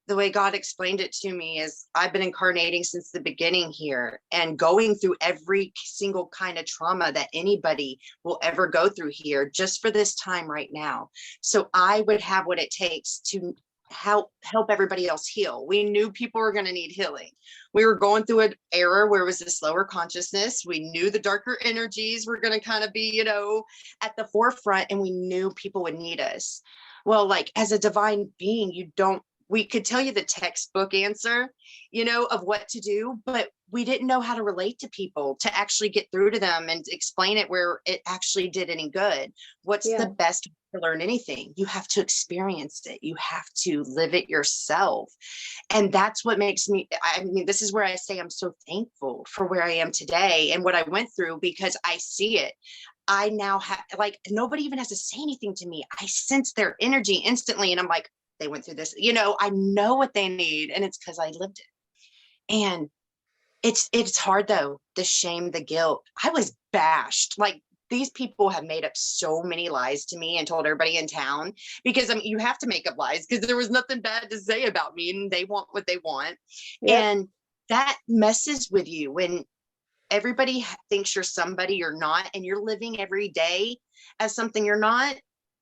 The way God explained it to me is I've been incarnating since the beginning here and going through every single kind of trauma that anybody will ever go through here just for this time right now. So I would have what it takes to help everybody else heal. We knew people were going to need healing. We were going through an era where it was this lower consciousness. We knew the darker energies were going to kind of be, at the forefront, and we knew people would need us. Well, like as a divine being, we could tell you the textbook answer, of what to do, but we didn't know how to relate to people, to actually get through to them and explain it where it actually did any good. What's the best way to learn anything? You have to experience it. You have to live it yourself. And that's what makes me, this is where I say I'm so thankful for where I am today and what I went through, because I see it. I now have, like, nobody even has to say anything to me. I sense their energy instantly. And I'm like, they went through this, I know what they need, and it's because I lived it. And it's hard though, the shame, the guilt. I was bashed. Like, these people have made up so many lies to me and told everybody in town, because you have to make up lies because there was nothing bad to say about me, and they want what they want. Yep. And that messes with you when everybody thinks you're somebody you're not, and you're living every day as something you're not.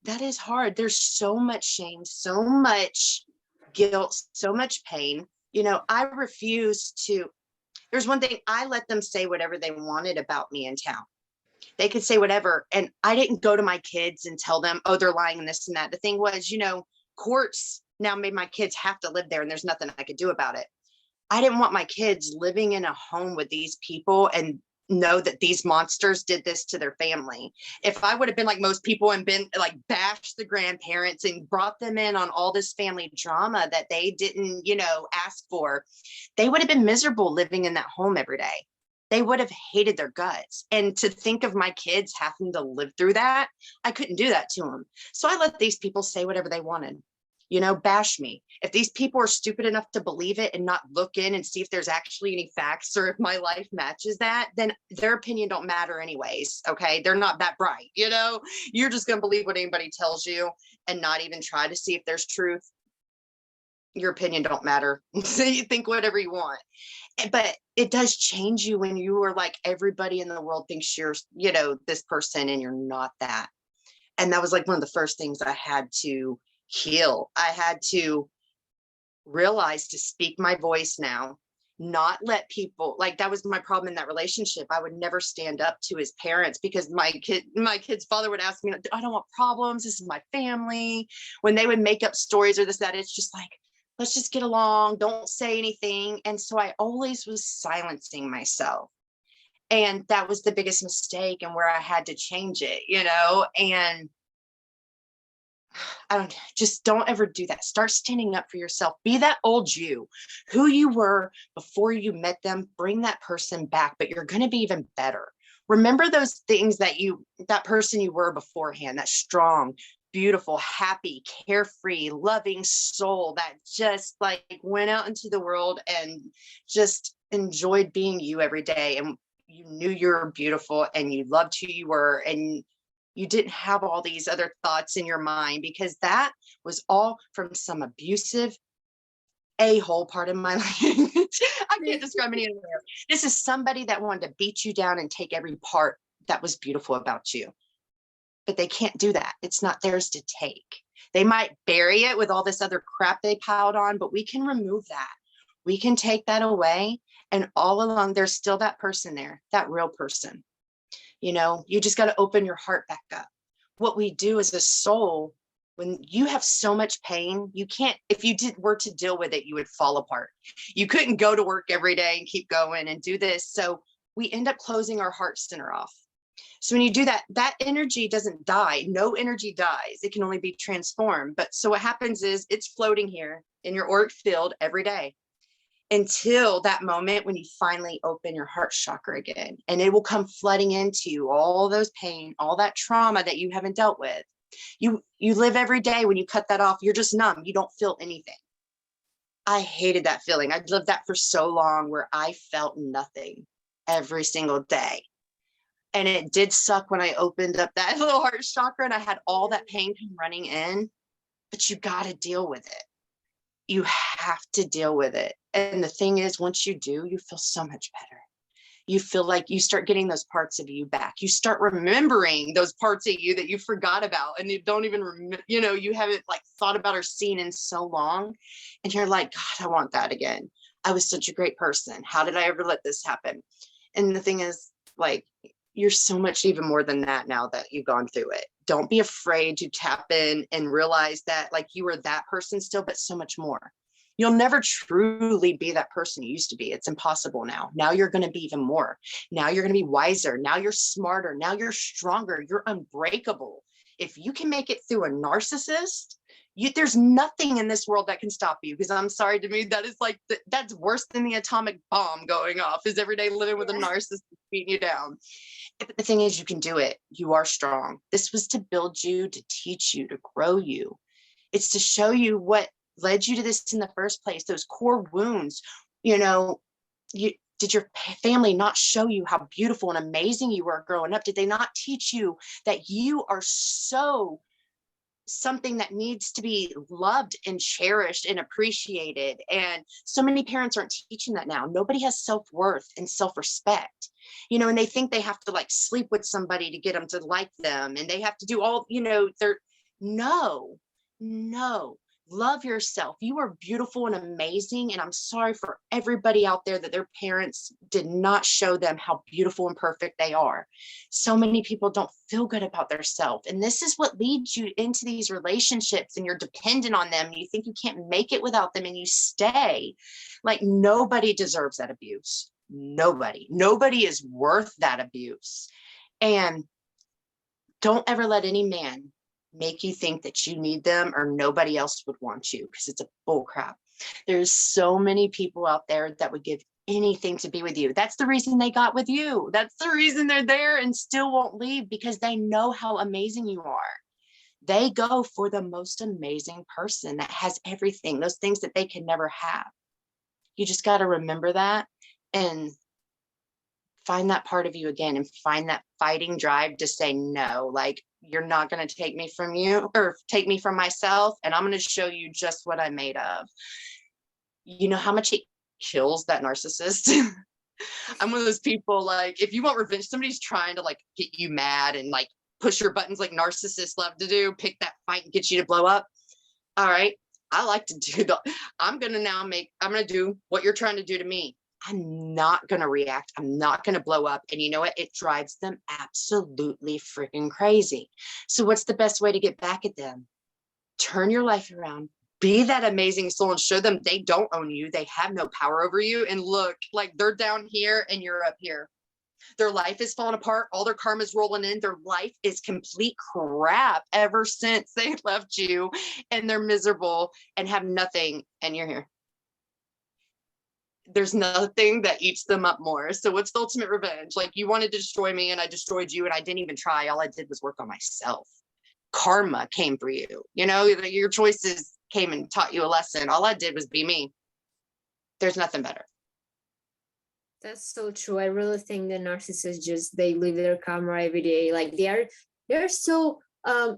That is hard. There's so much shame, so much guilt, so much pain. I refuse to. There's one thing, I let them say whatever they wanted about me in town. They could say whatever. And I didn't go to my kids and tell them, oh, they're lying and this and that. The thing was, courts now made my kids have to live there, and there's nothing I could do about it. I didn't want my kids living in a home with these people and know that these monsters did this to their family. If I would have been like most people and been like bashed the grandparents and brought them in on all this family drama that they didn't, ask for, they would have been miserable living in that home every day. They would have hated their guts. And to think of my kids having to live through that, I couldn't do that to them. So I let these people say whatever they wanted. Bash me. If these people are stupid enough to believe it and not look in and see if there's actually any facts or if my life matches that, then their opinion don't matter anyways. Okay. They're not that bright. You're just going to believe what anybody tells you and not even try to see if there's truth. Your opinion don't matter. So you think whatever you want. But it does change you when you are like, everybody in the world thinks you're, this person, and you're not that. And that was like one of the first things I had to heal. I had to realize to speak my voice now. not let people, like, that was my problem in that relationship. I would never stand up to his parents because my kid's father would ask me, I don't want problems. This is my family. When they would make up stories or this, that, it's just like, let's just get along. Don't say anything. And so I always was silencing myself. And that was the biggest mistake, and where I had to change it, and don't ever do that. Start standing up for yourself. Be that old you, who you were before you met them. Bring that person back, but you're going to be even better. Remember those things that person you were beforehand, that strong, beautiful, happy, carefree, loving soul that just like went out into the world and just enjoyed being you every day. And you knew you were beautiful and you loved who you were, and you didn't have all these other thoughts in your mind, because that was all from some abusive a-hole, part of my language. I can't describe any other. This is somebody that wanted to beat you down and take every part that was beautiful about you. But they can't do that. It's not theirs to take. They might bury it with all this other crap they piled on, but we can remove that. We can take that away. And all along, there's still that person there, that real person. You just got to open your heart back up. What we do as a soul, when you have so much pain, you can't, if you were to deal with it, you would fall apart. You couldn't go to work every day and keep going and do this. So we end up closing our heart center off. So when you do that, that energy doesn't die. No energy dies. It can only be transformed. But so what happens is it's floating here in your auric field every day, until that moment when you finally open your heart chakra again, and it will come flooding into you, all those pain, all that trauma that you haven't dealt with. You live every day, when you cut that off, you're just numb. You don't feel anything. I hated that feeling. I lived that for so long, where I felt nothing every single day. And it did suck when I opened up that little heart chakra and I had all that pain come running in, but you got to deal with it. You have to deal with it. And the thing is, once you do, you feel so much better. You feel like you start getting those parts of you back. You start remembering those parts of you that you forgot about, and you don't even remember, you haven't like thought about or seen in so long. And you're like, God, I want that again. I was such a great person. How did I ever let this happen? And the thing is, like, you're so much even more than that now that you've gone through it. Don't be afraid to tap in and realize that, like, you were that person still, but so much more. You'll never truly be that person you used to be. It's impossible now. Now you're going to be even more. Now you're going to be wiser. Now you're smarter. Now you're stronger. You're unbreakable. If you can make it through a narcissist, there's nothing in this world that can stop you. Because I'm sorry, to me, that is like, that's worse than the atomic bomb going off, is every day living with a narcissist beating you down. But the thing is, you can do it. You are strong. This was to build you, to teach you, to grow you. It's to show you what led you to this in the first place, those core wounds. Did your family not show you how beautiful and amazing you were growing up? Did they not teach you that you are so something that needs to be loved and cherished and appreciated? And so many parents aren't teaching that now. Nobody has self-worth and self-respect, and they think they have to like sleep with somebody to get them to like them, and they have to do all, no, love yourself. You are beautiful and amazing. And I'm sorry for everybody out there that their parents did not show them how beautiful and perfect they are. So many people don't feel good about themselves. And this is what leads you into these relationships, and you're dependent on them. And you think you can't make it without them, and you stay. Like, nobody deserves that abuse. Nobody is worth that abuse. And don't ever let any man make you think that you need them or nobody else would want you, because it's a bull crap. There's so many people out there that would give anything to be with you. That's the reason they got with you. That's the reason they're there and still won't leave, because they know how amazing you are. They go for the most amazing person that has everything, those things that they can never have. You just got to remember that and find that part of you again, and find that fighting drive to say no. Like, you're not going to take me from you or take me from myself, and I'm going to show you just what I'm made of. You know how much it kills that narcissist? I'm one of those people, like, if you want revenge, somebody's trying to like get you mad and like push your buttons like narcissists love to do, pick that fight and get you to blow up. All right, I like to do I'm going to do what you're trying to do to me. I'm not going to react. I'm not going to blow up. And you know what? It drives them absolutely freaking crazy. So what's the best way to get back at them? Turn your life around. Be that amazing soul and show them they don't own you. They have no power over you. And look, like they're down here and you're up here. Their life is falling apart. All their karma's rolling in. Their life is complete crap ever since they left you, and they're miserable and have nothing. And you're here. There's nothing that eats them up more. So what's the ultimate revenge? Like, you wanted to destroy me and I destroyed you and I didn't even try. All I did was work on myself. Karma came for you. You know, your choices came and taught you a lesson. All I did was be me. There's nothing better. That's so true. I really think that narcissists just, they live their karma every day. Like they're so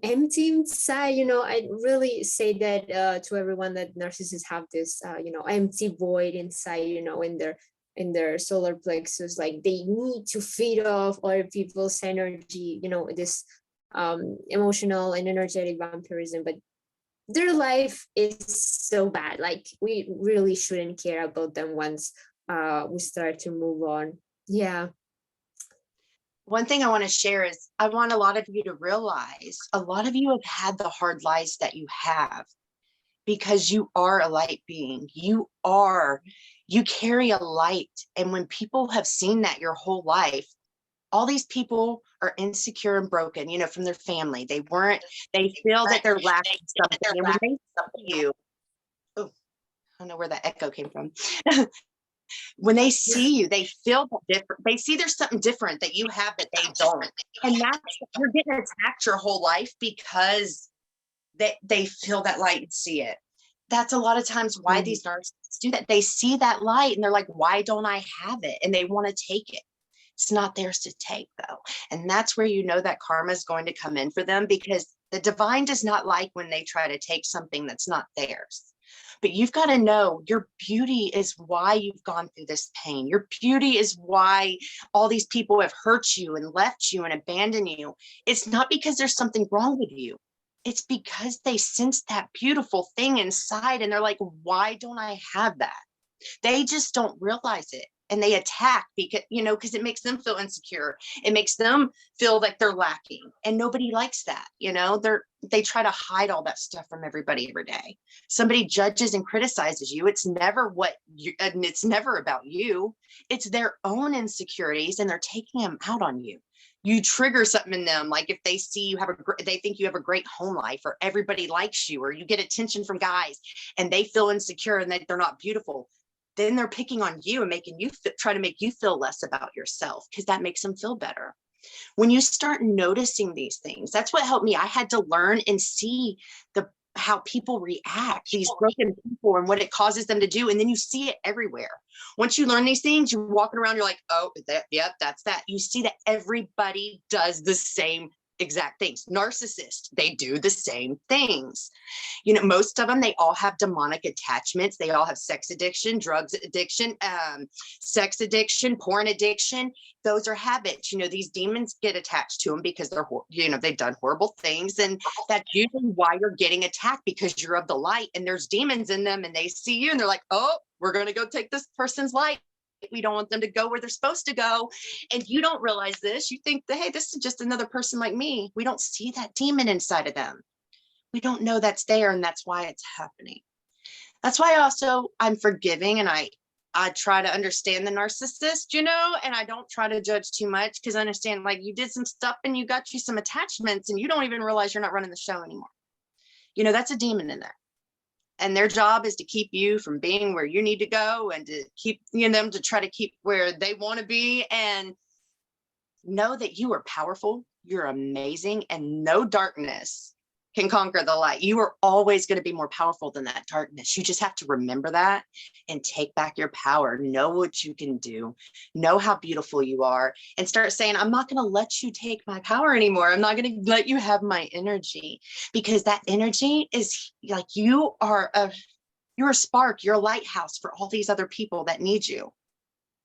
empty inside. You know, I really say that to everyone, that narcissists have this you know, empty void inside, you know, in their solar plexus. Like they need to feed off other people's energy, you know, this emotional and energetic vampirism. But their life is so bad. Like we really shouldn't care about them once we start to move on. Yeah. One thing I want to share is I want a lot of you to realize a lot of you have had the hard lives that you have because you are a light being. You carry a light. And when people have seen that your whole life, all these people are insecure and broken, you know, from their family. They feel that they're lacking something. And when they see you, oh, I don't know where that echo came from. When they see you, they feel different. They see there's something different that you have that they don't. And you're getting attacked your whole life because they feel that light and see it. That's a lot of times why these narcissists do that. They see that light and they're like, why don't I have it? And they want to take it. It's not theirs to take, though. And that's where you know that karma is going to come in for them, because the divine does not like when they try to take something that's not theirs. But you've got to know your beauty is why you've gone through this pain. Your beauty is why all these people have hurt you and left you and abandoned you. It's not because there's something wrong with you. It's because they sense that beautiful thing inside and they're like, why don't I have that? They just don't realize it. And they attack because it makes them feel insecure. It makes them feel like they're lacking, and nobody likes that. They try to hide all that stuff from everybody every day. Somebody judges and criticizes you. It's never and it's never about you. It's their own insecurities, and they're taking them out on you. You trigger something in them, like if they see they think you have a great home life, or everybody likes you, or you get attention from guys, and they feel insecure and that they're not beautiful. Then they're picking on you and making you try to make you feel less about yourself, because that makes them feel better. When you start noticing these things, that's what helped me. I had to learn and see how people react, these broken people, and what it causes them to do. And then you see it everywhere. Once you learn these things, you're walking around, you're like, oh, that's that. You see that everybody does the same exact things. Narcissists, they do the same things. Most of them, they all have demonic attachments. They all have sex addiction, drugs addiction, sex addiction, porn addiction. Those are habits. These demons get attached to them because they've done horrible things. And that's usually why you're getting attacked, because you're of the light and there's demons in them, and they see you and they're like, oh, we're going to go take this person's light. We don't want them to go where they're supposed to go. And you don't realize this. You think that, hey, this is just another person like me. We don't see that demon inside of them. We don't know that's there, and that's why it's happening. That's why I'm forgiving, and I try to understand the narcissist, and I don't try to judge too much, because I understand, like, you did some stuff and you got you some attachments and you don't even realize you're not running the show anymore. That's a demon in there. And their job is to keep you from being where you need to go, and to keep them to try to keep where they want to be. And know that you are powerful, you're amazing, and no darkness can conquer the light. You are always going to be more powerful than that darkness. You just have to remember that and take back your power. Know what you can do. Know how beautiful you are, and start saying, I'm not going to let you take my power anymore. I'm not going to let you have my energy, because that energy is like, you're a spark, you're a lighthouse for all these other people that need you.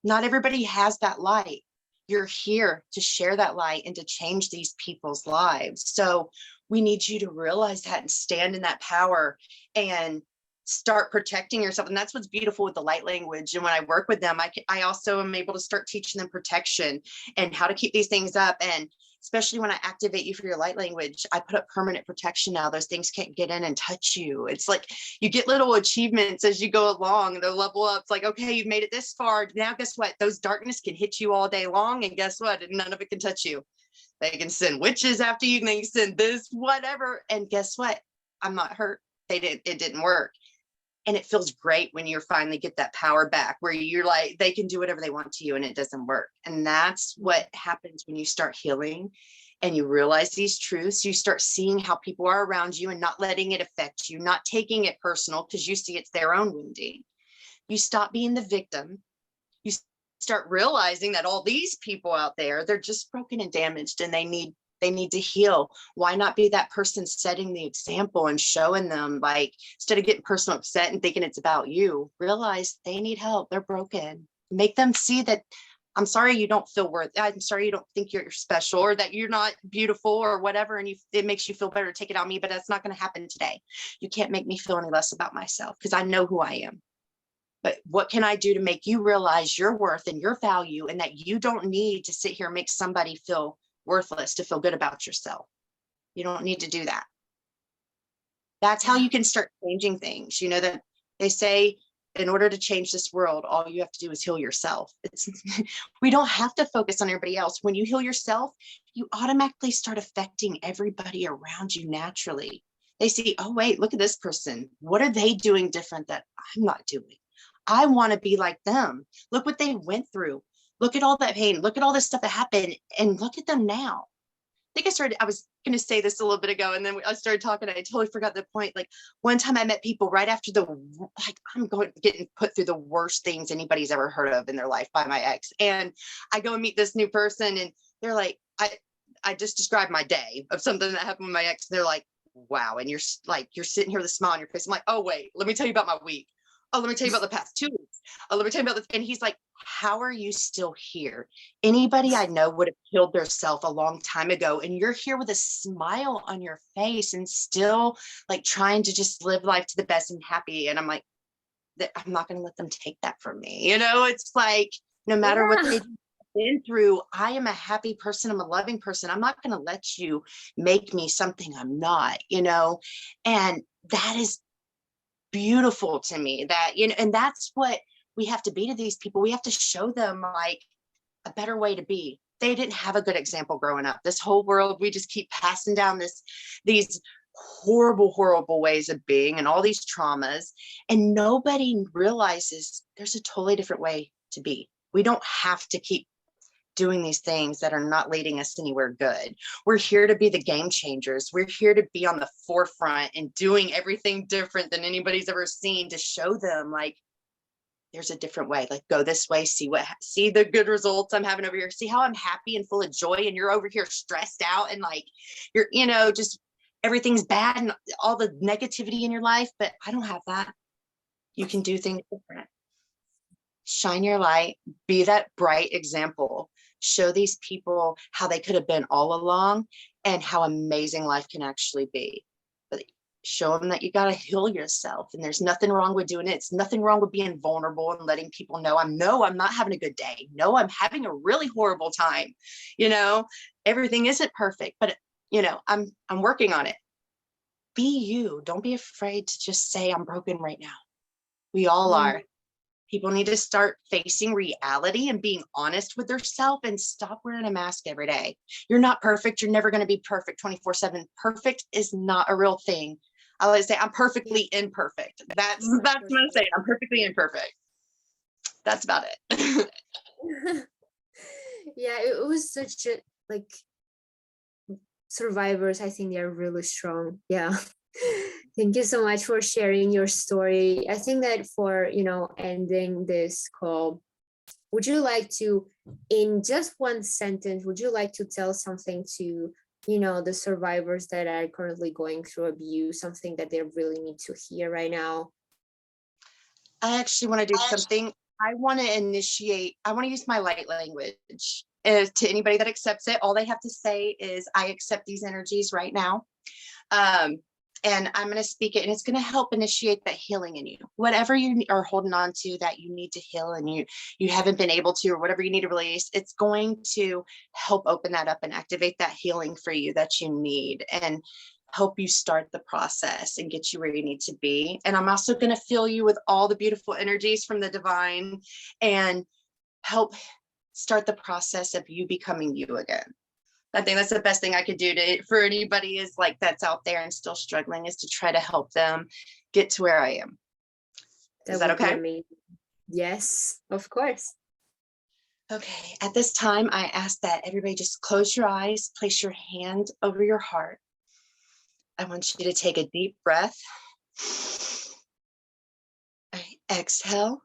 Not everybody has that light. You're here to share that light and to change these people's lives. So we need you to realize that and stand in that power and start protecting yourself. And that's what's beautiful with the light language. And when I work with them, I also am able to start teaching them protection and how to keep these things up. And especially when I activate you for your light language, I put up permanent protection now. Those things can't get in and touch you. It's like you get little achievements as you go along. The level up, it's like, okay, you've made it this far. Now, guess what? Those darkness can hit you all day long. And guess what? None of it can touch you. They can send witches after you. They can send this, whatever. And guess what? I'm not hurt. It didn't work. And it feels great when you finally get that power back, where you're like, they can do whatever they want to you and it doesn't work. And that's what happens when you start healing and you realize these truths. You start seeing how people are around you and not letting it affect you, not taking it personal because you see it's their own wounding. You stop being the victim. You start realizing that all these people out there, they're just broken and damaged and they need to heal. Why not be that person setting the example and showing them, like, instead of getting personal upset and thinking it's about you, realize they need help. They're broken. Make them see that I'm sorry you don't feel worthy. I'm sorry you don't think you're special or that you're not beautiful or whatever. And it makes you feel better to take it on me, but that's not going to happen today. You can't make me feel any less about myself because I know who I am. But what can I do to make you realize your worth and your value and that you don't need to sit here and make somebody feel worthless to feel good about yourself? You don't need to do that. That's how you can start changing things. You know that they say in order to change this world, all you have to do is heal yourself. We don't have to focus on everybody else. When you heal yourself, you automatically start affecting everybody around you naturally. They see, oh, wait, look at this person. What are they doing different that I'm not doing? I want to be like them. Look what they went through. Look at all that pain. Look at all this stuff that happened and look at them now. I think I was going to say this a little bit ago, and then I started talking. I totally forgot the point. Like one time I met people right after getting put through the worst things anybody's ever heard of in their life by my ex. And I go and meet this new person and they're like, I just described my day of something that happened with my ex. And they're like, wow. And you're sitting here with a smile on your face. I'm like, oh, wait, let me tell you about my week. Oh, let me tell you about the past 2 weeks. Oh, let me tell you about this. And he's like, how are you still here? Anybody I know would have killed themselves a long time ago. And you're here with a smile on your face and still like trying to just live life to the best and happy. And I'm like, I'm not going to let them take that from me. You know, it's like, no matter what they've been through, I am a happy person. I'm a loving person. I'm not going to let you make me something I'm not, you know, and that is beautiful to me. That, you know, and that's what we have to be to these people. We have to show them like a better way to be. They didn't have a good example growing up. This whole world, we just keep passing down these horrible ways of being and all these traumas, and nobody realizes there's a totally different way to be. We don't have to keep doing these things that are not leading us anywhere good. We're here to be the game changers. We're here to be on the forefront and doing everything different than anybody's ever seen, to show them like there's a different way. Like, go this way, see the good results I'm having over here. See how I'm happy and full of joy, and you're over here stressed out and like you're, you know, just everything's bad and all the negativity in your life. But I don't have that. You can do things different. Shine your light, be that bright example. Show these people how they could have been all along and how amazing life can actually be. But show them that you got to heal yourself, and there's nothing wrong with doing it. It's nothing wrong with being vulnerable and letting people know, I'm not having a good day. No, I'm having a really horrible time. You know, everything isn't perfect, but you know, I'm working on it. Be you. Don't be afraid to just say I'm broken right now. We all are. People need to start facing reality and being honest with themselves and stop wearing a mask every day. You're not perfect. You're never going to be perfect 24/7. Perfect is not a real thing. I always say I'm perfectly imperfect. That's what I'm saying. I'm perfectly imperfect. That's about it. Yeah, it was such a like survivors. I think they're really strong. Yeah. Thank you so much for sharing your story. I think that for, you know, ending this call, would you like to, in just one sentence, would you like to tell something to, you know, the survivors that are currently going through abuse, something that they really need to hear right now? I actually want to do something. I want to use my light language. To anybody that accepts it, all they have to say is, I accept these energies right now. And I'm going to speak it, and it's going to help initiate that healing in you. Whatever you are holding on to that you need to heal and you haven't been able to, or whatever you need to release, it's going to help open that up and activate that healing for you that you need, and help you start the process and get you where you need to be. And I'm also going to fill you with all the beautiful energies from the divine and help start the process of you becoming you again. I think that's the best thing I could do for anybody is like that's out there and still struggling, is to try to help them get to where I am. Is that would be okay? amazing. Yes, of course. Okay, at this time, I ask that everybody just close your eyes, place your hand over your heart. I want you to take a deep breath. Exhale.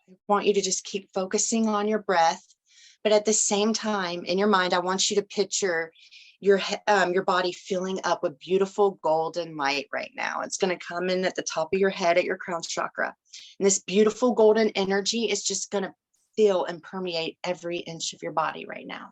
I want you to just keep focusing on your breath. But at the same time, in your mind, I want you to picture your body filling up with beautiful golden light right now. It's going to come in at the top of your head at your crown chakra. And this beautiful golden energy is just going to fill and permeate every inch of your body right now.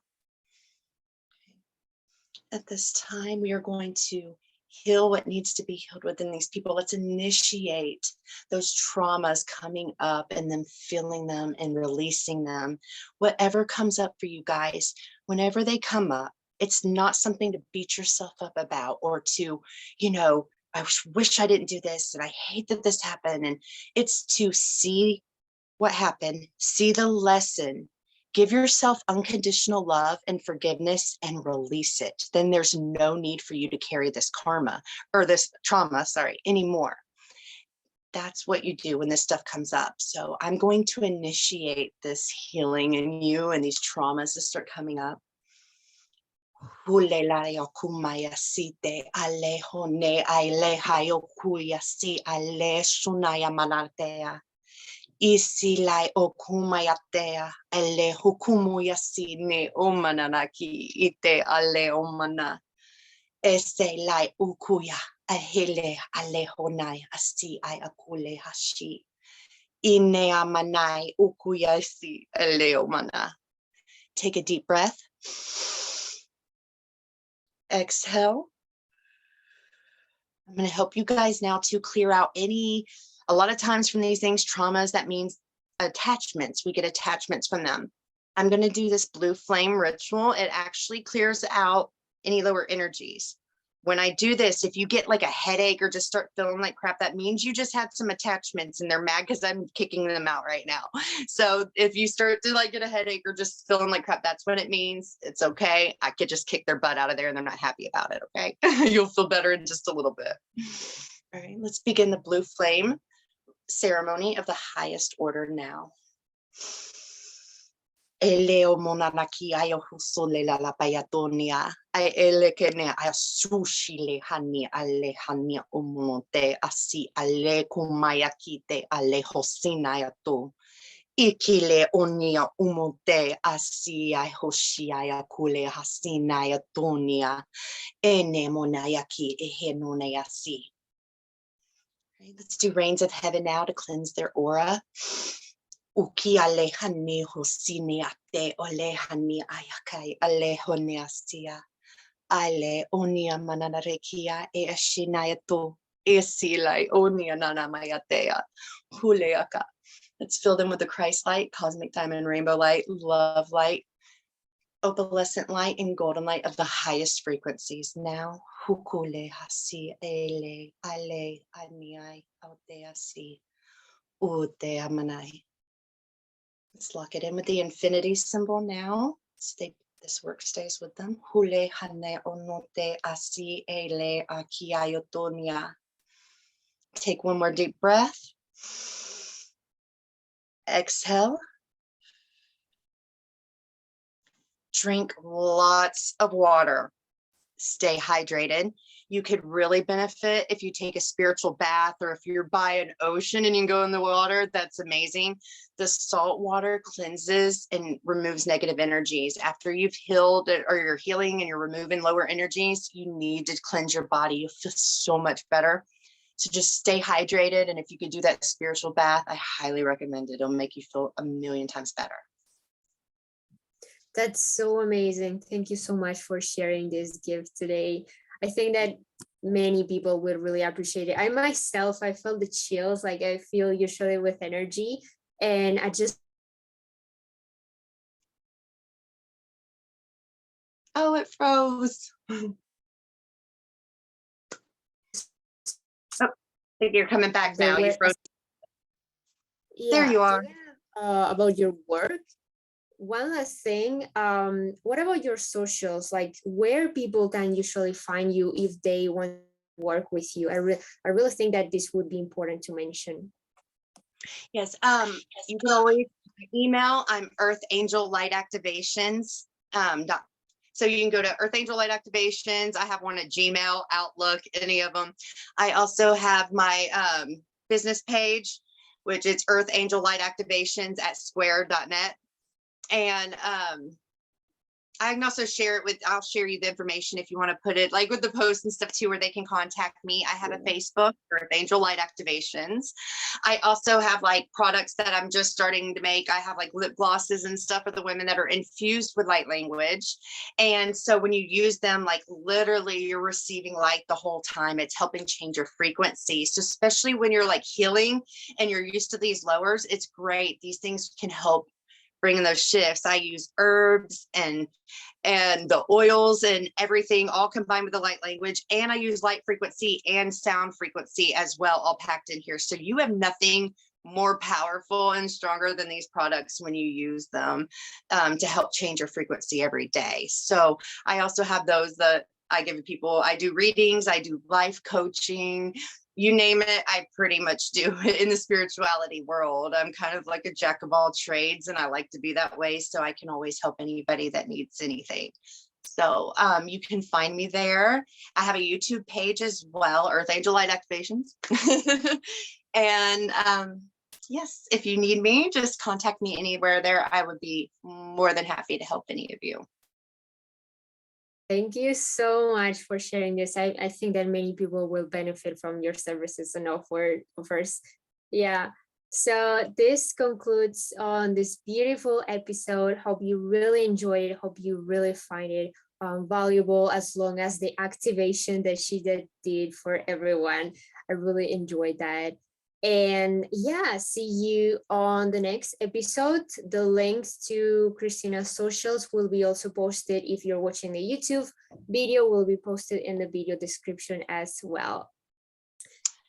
At this time, we are going to heal what needs to be healed within these people. Let's initiate those traumas coming up and then feeling them and releasing them. Whatever comes up for you guys, whenever they come up, it's not something to beat yourself up about or to, I wish I didn't do this and I hate that this happened. And it's to see what happened, see the lesson, give yourself unconditional love and forgiveness and release it. Then there's no need for you to carry this karma or this trauma, anymore. That's what you do when this stuff comes up. So I'm going to initiate this healing in you and these traumas that start coming up. Isilai okumayatea ele hukumuyasi ne omananaki ite ale omana ese lai ukuya ahele alehonai asi I akule hashi ine amanai ukuyasi ele omana. Take a deep breath. Exhale. I'm going to help you guys now to clear out a lot of times from these things, traumas, that means attachments. We get attachments from them. I'm going to do this blue flame ritual. It actually clears out any lower energies. When I do this, if you get like a headache or just start feeling like crap, that means you just had some attachments and they're mad because I'm kicking them out right now. So if you start to like get a headache or just feeling like crap, that's what it means. It's okay. I could just kick their butt out of there and they're not happy about it. Okay. You'll feel better in just a little bit. All right, let's begin the blue flame ceremony of the highest order now. Eleo monanaki ayo husole la payatonia. I elekene asushi le hani ale hani umonte asi ale kumayakite ale hosina yato. Ikile onia umonte asi I hoshi ayakule hasina yatonia. Ene monayaki ehenone asi. Let's do rains of heaven now to cleanse their aura. Uki alehani hosini ate olehani ayakai alehone asia. Ale onia mananarekia e ashinayato esilai onia nanamayatea huleaka. Let's fill them with the Christ light, cosmic diamond rainbow light, love light, opalescent light, and golden light of the highest frequencies. Now, hukule hasi ele ale aniai audeasi udea manai. Let's lock it in with the infinity symbol now. This work stays with them. Hule hane onote asi ele akiayotonia. Take one more deep breath. Exhale. Drink lots of water. Stay hydrated. You could really benefit if you take a spiritual bath, or if you're by an ocean and you can go in the water. That's amazing. The salt water cleanses and removes negative energies. After you've healed or you're healing and you're removing lower energies, you need to cleanse your body. You'll feel so much better. So just stay hydrated. And if you could do that spiritual bath, I highly recommend it. It'll make you feel a million times better. That's so amazing. Thank you so much for sharing this gift today. I think that many people would really appreciate it. I myself, I felt the chills, like I feel usually with energy, and I just Oh, it froze. Oh, I think you're coming back there now. You were froze. There yeah, you are. about your work. One last thing, what about your socials? Like where people can usually find you if they want to work with you? I really think that this would be important to mention. Yes. You can always email. I'm Earth Angel Light Activations. So you can go to Earth Angel Light Activations. I have one at Gmail, Outlook, any of them. I also have my business page, which is Earth Angel Light Activations at square.net. And I can also share it with, I'll share you the information if you want to put it like with the posts and stuff too, where they can contact me. I have a Facebook for Angel Light Activations. I also have like products that I'm just starting to make. I have like lip glosses and stuff for the women that are infused with light language. And so when you use them, like literally you're receiving light the whole time. It's helping change your frequency. So especially when you're like healing and you're used to these lowers, it's great. These things can help bringing those shifts. I use herbs and the oils and everything all combined with the light language. And I use light frequency and sound frequency as well, all packed in here. So you have nothing more powerful and stronger than these products when you use them to help change your frequency every day. So I also have those that I give people. I do readings, I do life coaching, you name it, I pretty much do in the spirituality world. I'm kind of like a jack of all trades, and I like to be that way, so I can always help anybody that needs anything. So you can find me there. I have a YouTube page as well, Earth Angel Light Activations. And yes, if you need me, just contact me anywhere there. I would be more than happy to help any of you. Thank you so much for sharing this. I think that many people will benefit from your services and offers. Yeah. So this concludes on this beautiful episode. Hope you really enjoyed it. Hope you really find it valuable, as long as the activation that she did for everyone. I really enjoyed that. And yeah, see you on the next episode. The links to Christina's socials will be also posted. If you're watching the YouTube video, will be posted in the video description as well.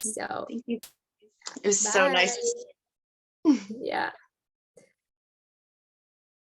So thank you. It was bye. so nice. Yeah.